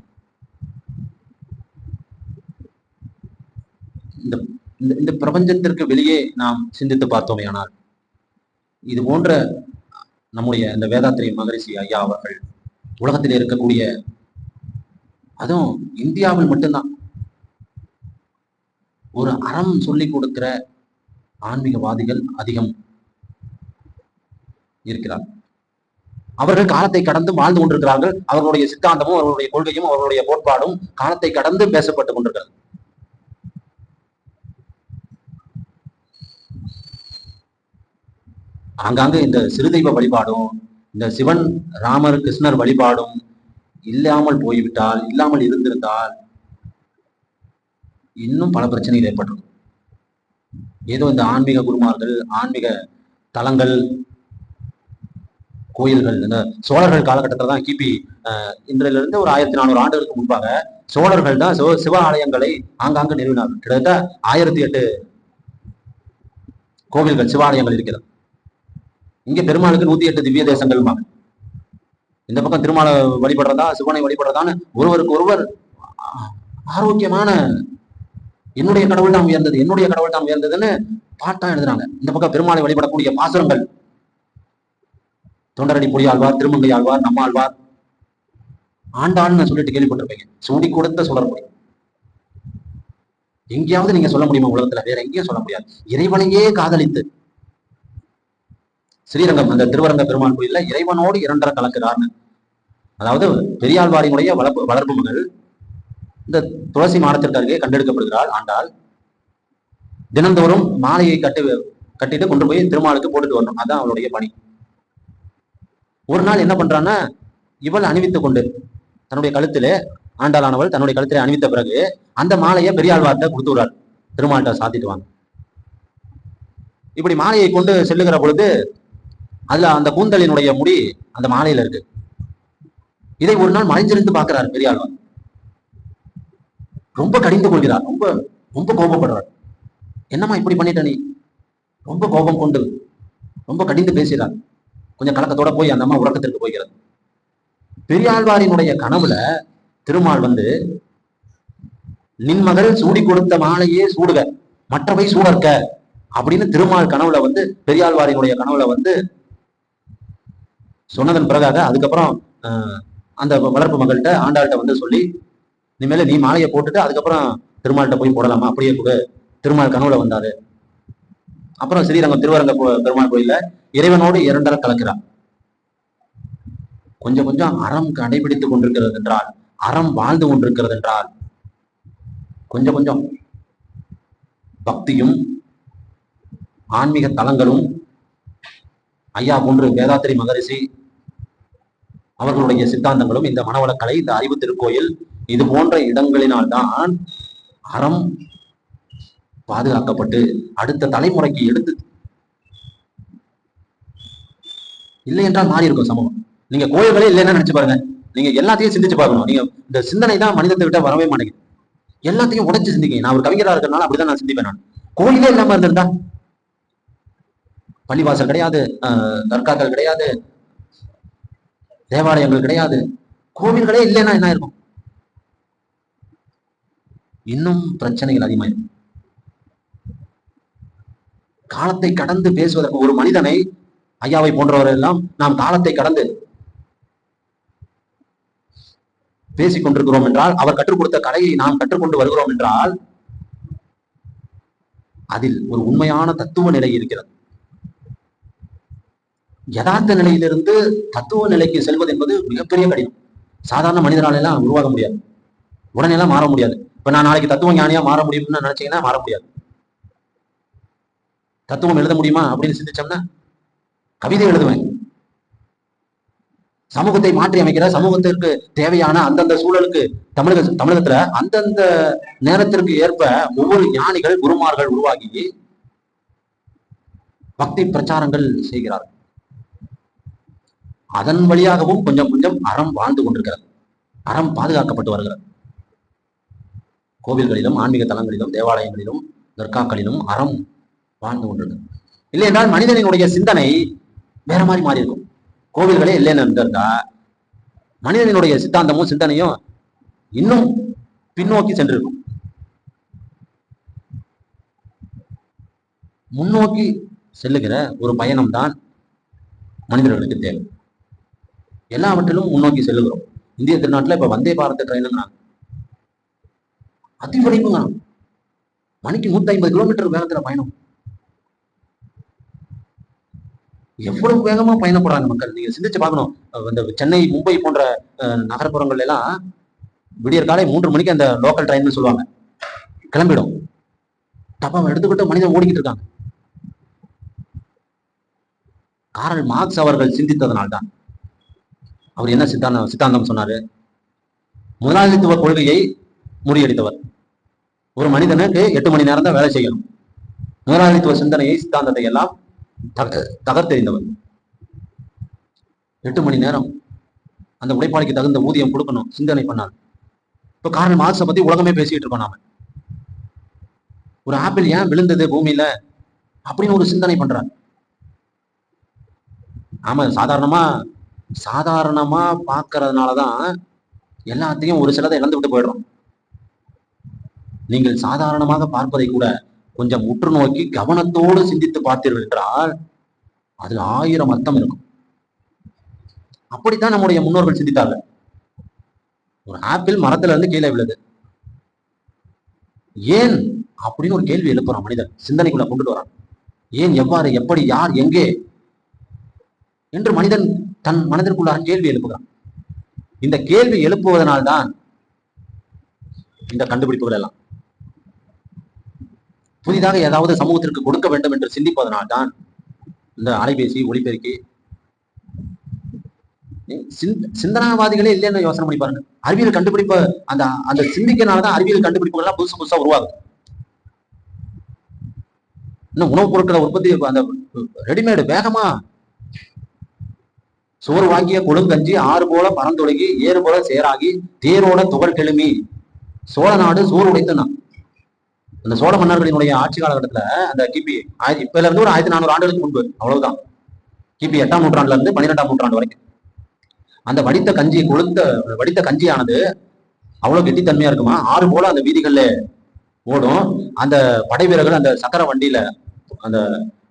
இந்த பிரபஞ்சத்திற்கு வெளியே நாம் சிந்தித்து பார்த்தோமே ஆனால், இது போன்ற நம்முடைய இந்த வேதாத்திரி மகரிஷி ஐயா அவர்கள் உலகத்தில் இருக்கக்கூடிய, அதுவும் இந்தியாவில் மட்டும்தான் ஒரு அறம் சொல்லிக் கொடுக்கிற ஆன்மீகவாதிகள் அதிகம் இருக்கிறார். அவர்கள் காலத்தை கடந்து வாழ்ந்து கொண்டிருக்கிறார்கள். அவர்களுடைய சித்தாந்தமும் அவர்களுடைய கொள்கையும் அவர்களுடைய கோட்பாடும் காலத்தை கடந்து பேசப்பட்டுக் கொண்டிருக்கிறது. ஆங்காங்கு இந்த சிறுதெய்வ வழிபாடும் இந்த சிவன் ராமர் கிருஷ்ணர் வழிபாடும் இல்லாமல் போய்விட்டால், இல்லாமல் இருந்திருந்தால் இன்னும் பல பிரச்சனைகள் ஏற்பட்டிருக்கும். ஏதோ இந்த ஆன்மீக குருமார்கள், ஆன்மீக தலங்கள், கோயில்கள், இந்த சோழர்கள் காலகட்டத்தில் தான் கிபி இன்றிலிருந்து ஒரு 1400 ஆண்டுகளுக்கு முன்பாக சோழர்கள் தான் சிவ ஆலயங்களை ஆங்காங்கு நிறுவினார்கள். கிட்டத்தட்ட 1008 கோவில்கள், சிவாலயங்கள் இருக்கிறது. இங்க பெருமாளுக்கு 108 திவ்ய தேசங்கள். இந்த பக்கம் திருமாலை வழிபடுறதா சிவனை வழிபடுறதான்னு ஒருவருக்கு ஒருவர் ஆரோக்கியமான, என்னுடைய கடவுள் தான் உயர்ந்தது, என்னுடைய கடவுள் தான் உயர்ந்ததுன்னு பாட்டா எழுதுறாங்க. இந்த பக்கம் பெருமாளை வழிபடக்கூடிய பாசுரங்கள், தொண்டரடி பொடியாழ்வார், திருமங்கை ஆழ்வார், நம்மாழ்வார், ஆண்டாள்னு சொல்லிட்டு கேள்விப்பட்டிருப்பீங்க. சூடி கொடுத்த சுடர்பொடி. எங்கேயாவது நீங்க சொல்ல முடியுமா உலகத்துல? வேற எங்கேயும் சொல்ல முடியாது. இறைவனையே காதலித்து ஸ்ரீரங்கம் அந்த திருவரங்க பெருமாள் கோயில்ல இறைவனோடு 2.5 கலக்கிறார்னு. அதாவது பெரியாழ்வாரினுடைய வளர்ப்பு மகள் இந்த துளசி மாடத்திற்கு அருகே கண்டெடுக்கப்படுகிறாள் ஆண்டாள். தினந்தோறும் மாலையை கட்டிட்டு கொண்டு போய் திருமாலுக்கு போட்டுட்டு வரணும். அதான் அவளுடைய பணி. ஒரு நாள் என்ன பண்றான்னா, இவள் அணிவித்துக் கொண்டு தன்னுடைய கழுத்திலே, ஆண்டாளானவள் தன்னுடைய கழுத்திலே அணிவித்த பிறகு அந்த மாலையை பெரியாழ்வார்கிட்ட கொடுத்து விடுறாள். திருமால்கிட்ட சாத்திட்டு வாங்க. இப்படி மாலையை கொண்டு செல்லுகிற பொழுது அதுல அந்த கூந்தலினுடைய முடி அந்த மாலையில இருக்கு. இதை ஒரு நாள் மறைஞ்சிருந்து பார்க்கிறார் பெரியாழ்வார். ரொம்ப கடிந்து கொள்கிறார், ரொம்ப ரொம்ப கோபப்படுறார். என்னம்மா இப்படி பண்ணிட்ட நீ? ரொம்ப கோபம் கொண்டு ரொம்ப கடிந்து பேசுகிறார். கொஞ்சம் கலக்கத்தோட போய் அந்த அம்மா உறக்கத்திற்கு போகிறது. பெரியாழ்வாரினுடைய கனவுல திருமால் வந்து, நின் மகள் சூடி கொடுத்த மாலையே சூடுக, மற்றவை சூடற்க அப்படின்னு திருமால் கனவுல வந்து, பெரியாழ்வாரினுடைய கனவுல வந்து சொன்னதன் பிறகாக அதுக்கப்புறம் அந்த வளர்ப்பு மகள்கிட்ட ஆண்டாள்கிட்ட வந்து சொல்லி, இனிமேல நீ மாலையை போட்டுட்டு அதுக்கப்புறம் திருமால்கிட்ட போய் போடலாமா, அப்படியே கூட திருமால் கனவுல வந்தாரு. அப்புறம் ஸ்ரீரங்கம் திருவரங்க பெருமாள் கோயில இறைவனோடு இரண்டரை கலக்கிறார். கொஞ்சம் கொஞ்சம் அறம் கடைபிடித்துக் கொண்டிருக்கிறது என்றால், அறம் வாழ்ந்து கொண்டிருக்கிறது என்றால், கொஞ்சம் கொஞ்சம் பக்தியும் ஆன்மீக தலங்களும் ஐயா போன்று வேதாத்திரி மகரிஷி அவர்களுடைய சித்தாந்தங்களும், இந்த மனவளக்கலை, இந்த அறிவு திருக்கோயில், இது போன்ற இடங்களினால்தான் அறம் பாதுகாக்கப்பட்டு அடுத்த தலைமுறைக்கு எடுத்து, இல்லை என்றால் மாறி இருக்கும் சமூகம். நீங்க கோயில்களே இல்லைன்னா நினைச்சு பாருங்க. நீங்க எல்லாத்தையும் சிந்திச்சு பார்க்கணும். நீங்க இந்த சிந்தனை தான் மனிதத்தை வரவே மாட்டேங்குது. எல்லாத்தையும் உடைச்சு சிந்திங்க. நான் ஒரு கவிஞராக இருக்கிறனால அப்படிதான் நான் சிந்திப்பேன். நான் கோயிலே இல்லாம இருந்திருந்தா, பள்ளிவாசல் கிடையாது, தர்காக்கள் கிடையாது, தேவாலயங்கள் கிடையாது, கோவில்களே இல்லைன்னா என்ன இருக்கும்? இன்னும் பிரச்சனைகள் அதிகமாயிருக்கும். காலத்தை கடந்து பேசுவதற்கு ஒரு மனிதனை, ஐயாவை போன்றவர்கள் எல்லாம் நாம் காலத்தை கடந்து பேசிக் கொண்டிருக்கிறோம் என்றால், அவர் கற்றுக் கொடுத்த கலையை நாம் கற்றுக்கொண்டு வருகிறோம் என்றால், அதில் ஒரு உண்மையான தத்துவ நிலை இருக்கிறது. யதார்த்த நிலையிலிருந்து தத்துவ நிலைக்கு செல்வது என்பது மிகப்பெரிய கடினம். சாதாரண மனிதனால எல்லாம் உருவாக முடியாது, உடனே எல்லாம் மாற முடியாது. இப்ப நான் நாளைக்கு தத்துவ ஞானியா மாற முடியும்னு நினைச்சீங்கன்னா மாற முடியாது. தத்துவம் எழுத முடியுமா அப்படின்னு சிந்திச்சோம்னா கவிதை எழுதுவேன். சமூகத்தை மாற்றி அமைக்கிற, சமூகத்திற்கு தேவையான அந்தந்த சூழலுக்கு தமிழகத்துல அந்தந்த நேரத்திற்கு ஏற்ப ஒவ்வொரு ஞானிகள் குருமார்கள் உருவாகி பக்தி பிரச்சாரங்கள் செய்கிறார்கள். அதன் வழியாகவும் கொஞ்சம் கொஞ்சம் அறம் வாழ்ந்து கொண்டிருக்கிறது, அறம் பாதுகாக்கப்பட்டு வருகிறது. கோவில்களிலும் ஆன்மீக தலங்களிலும் தேவாலயங்களிலும் தர்காக்களிலும் அறம் வாழ்ந்து கொண்டிருக்கிறது. இல்லை என்றால் மனிதனினுடைய சிந்தனை வேற மாதிரி மாறி இருக்கும். கோவில்களே இல்லைன்னு இருந்தா மனிதனுடைய சித்தாந்தமும் சிந்தனையும் இன்னும் பின்னோக்கி சென்றிருக்கும். முன்னோக்கி செல்லுகிற ஒரு பயணம் தான் மனிதர்களுக்கு தேவை. எல்லாவற்றிலும் முன்னோக்கி செல்லுகிறோம். இந்திய திருநாட்டுல இப்ப வந்தே பாரத் ட்ரெயினுங்கிறாங்க, அதிவிரைவுங்க, மணிக்கு 150 கிலோமீட்டர் வேகத்துல பயணம். எவ்வளவு வேகமா பயணப்படுறாங்க மக்கள், நீங்க சிந்திச்சு பார்க்கணும். இந்த சென்னை மும்பை போன்ற நகர்ப்புறங்கள் எல்லாம் விடியற் காலை 3 மணிக்கு அந்த லோக்கல் ட்ரெயின் சொல்லுவாங்க கிளம்பிடும். டப்பாவை எடுத்துக்கிட்டு மனிதன் ஓடிக்கிட்டு இருக்காங்க. காரல் மார்க்ஸ் அவர்கள் சிந்தித்ததனால்தான். அவர் என்ன சித்தாந்தம் சொன்னாரு? முதலாளித்துவ கொள்கையை முறியடித்தவர். ஒரு மனிதனுக்கு 8 மணி நேரம் தான் வேலை செய்யணும். முதலாளித்துவ சிந்தனையை, சித்தாந்தத்தை எல்லாம் தகர்த்தெறிந்தவர். 8 மணி நேரம் அந்த உழைப்பாளிக்கு தகுந்த ஊதியம் கொடுக்கணும் சிந்தனை பண்ணார். இப்ப காரல் மார்க்ஸை பத்தி உலகமே பேசிட்டு இருக்கோம் நாம. ஒரு ஆப்பிள் ஏன் விழுந்தது பூமியில அப்படின்னு ஒரு சிந்தனை பண்றார். ஆமா, சாதாரணமா பார்க்கறதுனாலதான் எல்லாத்தையும் ஒரு சிலதை இழந்து விட்டு போயிடுறோம். நீங்கள் சாதாரணமாக பார்ப்பதை கூட கொஞ்சம் உற்று நோக்கி கவனத்தோடு சிந்தித்து பார்த்தீர்கள் என்றால் அதில் 1000 அர்த்தம் இருக்கும். அப்படித்தான் நம்முடைய முன்னோர்கள் சிந்தித்தார்கள். ஒரு ஆப்பிள் மரத்துல இருந்து கீழே விழுது, ஏன் அப்படின்னு ஒரு கேள்வி எழுப்புறான் மனிதன், சிந்தனைக்குள்ள கொண்டுட்டு வரான். ஏன், எவ்வாறு, எப்படி, யார், எங்கே என்று மனிதன் தன் மனதிற்குள்ளார கேள்வி எழுப்புகிறான். இந்த கேள்வி எழுப்புவதனால்தான் இந்த கண்டுபிடிப்புகள் எல்லாம். புதிதாக ஏதாவது சமூகத்திற்கு கொடுக்க வேண்டும் என்று சிந்திப்பதனால்தான் இந்த அலைபேசி, ஒளிபெருக்கி. சிந்தனாவாதிகளே இல்லைன்னு யோசனை பண்ணி பாருங்க. அறிவியல் கண்டுபிடிப்பு அந்த அந்த சிந்திக்கனாலதான் அறிவியல் கண்டுபிடிப்புகள் எல்லாம் புதுசு புதுசா உருவாகுது. இன்னும் உணவுப் பொருட்களை உற்பத்தி, அந்த ரெடிமேடு வேகமா சோறு வாங்கிய கொழுங்கஞ்சி ஆறு போல பறந்தொழுகி ஏறு போல சேராகி தேரோட துகள் கெழுமி சோழ நாடு சோறு உடைத்துனா. அந்த சோழ மன்னர்களினுடைய ஆட்சி காலகட்டத்துல அந்த கிபி இப்பல இருந்து ஒரு 1400 ஆண்டுகளுக்கு முன்பு, அவ்வளவுதான், கிபி 8ஆம் நூற்றாண்டுல இருந்து 12ஆம் நூற்றாண்டு வரைக்கும் அந்த வடித்த கஞ்சியானது அவ்வளவு கெட்டித்தன்மையா இருக்குமா, ஆறு போல அந்த வீதிகள்ல ஓடும். அந்த படை வீரர்கள் அந்த சக்கர வண்டியில, அந்த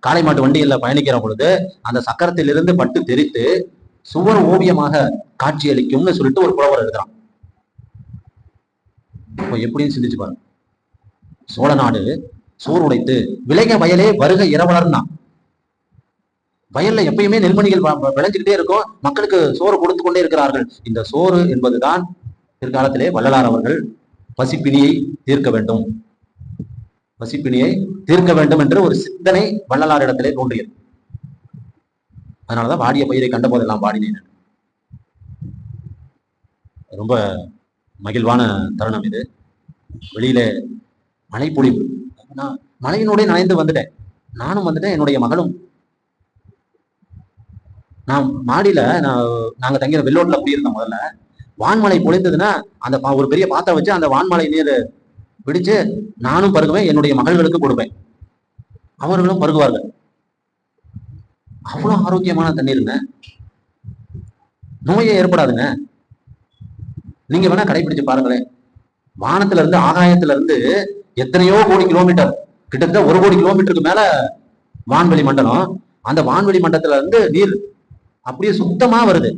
காளை மாட்டு வண்டியில பயணிக்கிற பொழுது அந்த சக்கரத்திலிருந்து பட்டு தெரித்து சுவர் ஓவியமாக காட்சியளிக்கும்னு சொல்லிட்டு ஒரு புலவர் எழுதுறான். எப்படின்னு சிந்திச்சு பாருங்க. சோழ நாடு சோறு உடைத்து விளைக வயலே வருக இரவலர்னா. வயல்ல எப்பயுமே நெல்மணிகள் விளைஞ்சுக்கிட்டே இருக்கும், மக்களுக்கு சோறு கொடுத்து கொண்டே இருக்கிறார்கள். இந்த சோறு என்பதுதான் பிற்காலத்திலே வள்ளலார் அவர்கள் பசிப்பிணியை தீர்க்க வேண்டும், பசிப்பிணியை தீர்க்க வேண்டும் என்று ஒரு சிந்தனை வள்ளலாரிடத்திலே தோன்றியது. அதனாலதான் வாடிய பயிரை கண்ட போதெல்லாம் வாடினேன். ரொம்ப மகிழ்வான தருணம் இது. வெளியில மழை பொழிவு, நான் மழையினோட நனைந்து வந்துட்டேன், நானும் வந்துட்டேன், என்னுடைய மகளும். நான் மாடியில நாங்க தங்கிற வெள்ளோட்டில் அப்படி இருந்தோம். முதல்ல வான்மழை பொழிந்ததுன்னா அந்த ஒரு பெரிய பாத்திரம் வச்சு அந்த வான்மழை நீர் பிடிச்சு நானும் பருகுவேன், என்னுடைய மகள்களுக்கு கொடுப்பேன், அவர்களும் பருகுவார்கள். அவ்வளவு ஆரோக்கியமான தண்ணீருங்க, நோயே ஏற்படாதுங்க. நீங்க வேணா கடைபிடிச்சு பாருங்களேன். வானத்துல இருந்து ஆகாயத்துல இருந்து எத்தனையோ கோடி கிலோமீட்டர், கிட்டத்தட்ட 1 கோடி கிலோமீட்டருக்கு மேல வான்வெளி மண்டலம். அந்த வான்வெளி மண்டலத்துல இருந்து நீர் அப்படியே சுத்தமா வருது.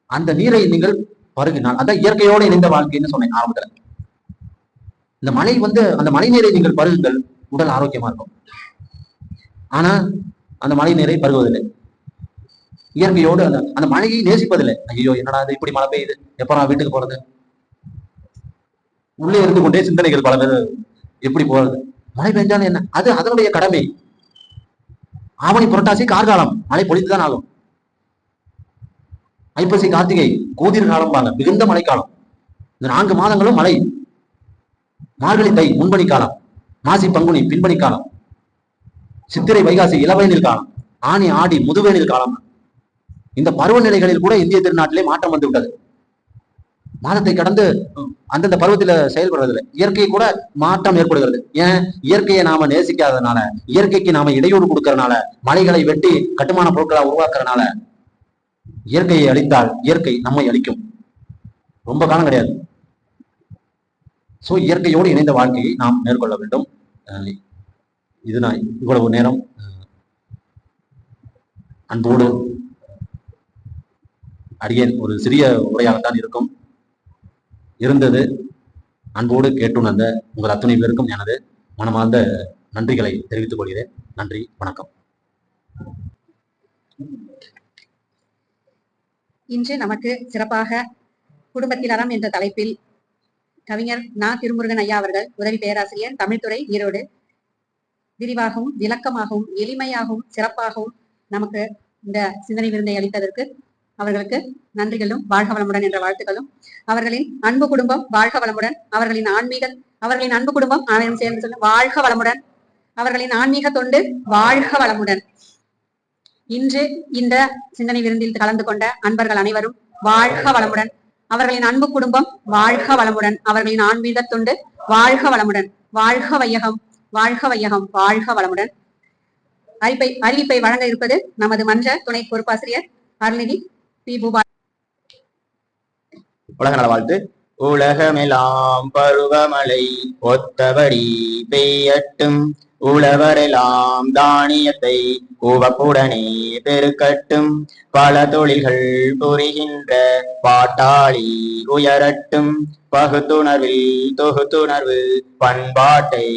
அந்த நீரை நீங்கள் பருகினால், அதான் இயற்கையோடு இணைந்த வாழ்க்கைன்னு சொன்னேன் ஆரம்பத்துல. இந்த மழை அந்த மழை நீரை நீங்கள் பருகுங்கள், உடல் ஆரோக்கியமா இருக்கும். ஆனா அந்த மழை நீரை பருகுவதில்லை, இயற்கையோடு அந்த மழையை நேசிப்பதில்லை. ஐயோ என்னடா இது இப்படி மழை பெய்யுது, எப்ப நான் வீட்டுக்கு போறது, உள்ளே இருந்து கொண்டே சிந்தனைகள் பல பேர், எப்படி போறது, மழை பெஞ்சாலும் என்ன, அது அதனுடைய கடமை. ஆவணி புரட்டாசி கார்காலம், மழை பொழித்துதான் ஆகும். ஐப்பசி கார்த்திகை கோதிர் காலம் பாங்க, மிகுந்த மழைக்காலம். இந்த 4 மாதங்களும் மழை. மார்கழி தை முன்பனி காலம், மாசி பங்குனி பின்பனி காலம், சித்திரை வைகாசி இளவேனில் காலம், ஆனி ஆடி முதுவேனில் காலம். இந்த பருவநிலைகளில் கூட இந்திய திருநாட்டிலே மாற்றம் வந்து விட்டது. மாதத்தை கடந்து அந்தந்த பருவத்தில செயல்படுறதில்லை. இயற்கை கூட மாற்றம் ஏற்படுகிறது. ஏன்? இயற்கையை நாம நேசிக்காதனால, இயற்கைக்கு நாம இடையூறு கொடுக்கறதுனால, மலைகளை வெட்டி கட்டுமான பொருட்களை உருவாக்குறதுனால. இயற்கையை அழித்தால் இயற்கை நம்மை அழிக்கும், ரொம்ப காலம் கிடையாது. சோ இயற்கையோடு இணைந்த வாழ்க்கையை நாம் மேற்கொள்ள வேண்டும். இது நான் இவ்வளவு நேரம் அன்போடு அடியேன் ஒரு சிறிய உரையாகத்தான் இருந்தது. அன்போடு கேட்டுணர்ந்த உங்கள் அத்துணை பேருக்கும் எனது மனமார்ந்த நன்றிகளை தெரிவித்துக் கொள்கிறேன். நன்றி, வணக்கம். இன்று நமக்கு சிறப்பாக குடும்பத்தில் அறம் என்ற தலைப்பில் கவிஞர் நா. திருமுருகன் ஐயா அவர்கள், உதவி பேராசிரியர், தமிழ்துறை, ஈரோடு, விரிவாகவும் விளக்கமாகவும் எளிமையாகவும் சிறப்பாகவும் நமக்கு இந்த சிந்தனை விருந்தை அளித்ததற்கு அவர்களுக்கு நன்றிகளும் வாழ்க வளமுடன் என்ற வாழ்த்துக்களும். அவர்களின் அன்பு குடும்பம் வாழ்க வளமுடன், அவர்களின் அன்பு குடும்பம் அனைவரும் சேர்ந்து சொல்ல வாழ்க வளமுடன், அவர்களின் ஆன்மீக தொண்டு வாழ்க வளமுடன். இன்று இந்த சிந்தனை விருந்தில் கலந்து கொண்ட அன்பர்கள் அனைவரும் வாழ்க வளமுடன், அவர்களின் அன்பு குடும்பம் வாழ்க வளமுடன், அவர்களின் ஆன்மீக தொண்டு வாழ்க வளமுடன், வாழ்க வையகம், வாழ்க வையகம், வாழ்க வளமுடன். அறிவிப்பை வழங்க இருப்பது நமது மன்ற துணை பொறுப்பாசிரியர் அருள்நிதி பி. பூபா. உலக நல வாழ்த்து. உலகமெல்லாம் பருவமழை ஒத்தபடி பெய்யட்டும், உழவரெல்லாம் தானியத்தை உவப்புடனே பெருக்கட்டும், பல தொழில்கள் புரிகின்ற பாட்டாளி உயரட்டும், பகுத்துணர்வில் தொகுத்துணர்வு பண்பாட்டை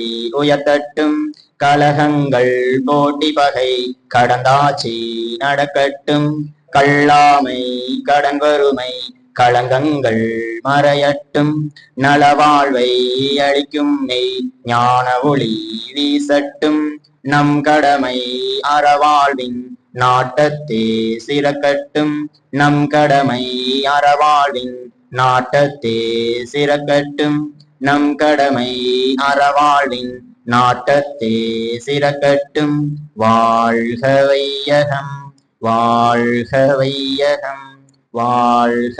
உயர்த்தட்டும், கலகங்கள் போட்டி பகை கடந்தாட்சி நடக்கட்டும், கல்லாமை கடன் வறுமை களங்கங்கள் மறையட்டும், நலவாழ்வை அளிக்கும் மெய் ஞான ஒளி வீசட்டும், நம் கடமை அறவாழ்வின் நாட்டத்தே சிறக்கட்டும், நம் கடமை அறவாழ்வின் நாட்டத்தே சிறக்கட்டும், நம் கடமை அறவாழ்வின் நாட்டத்தே சிறக்கட்டும். வாழ்க வையகம், வாழ்க வையகம் வாழ்க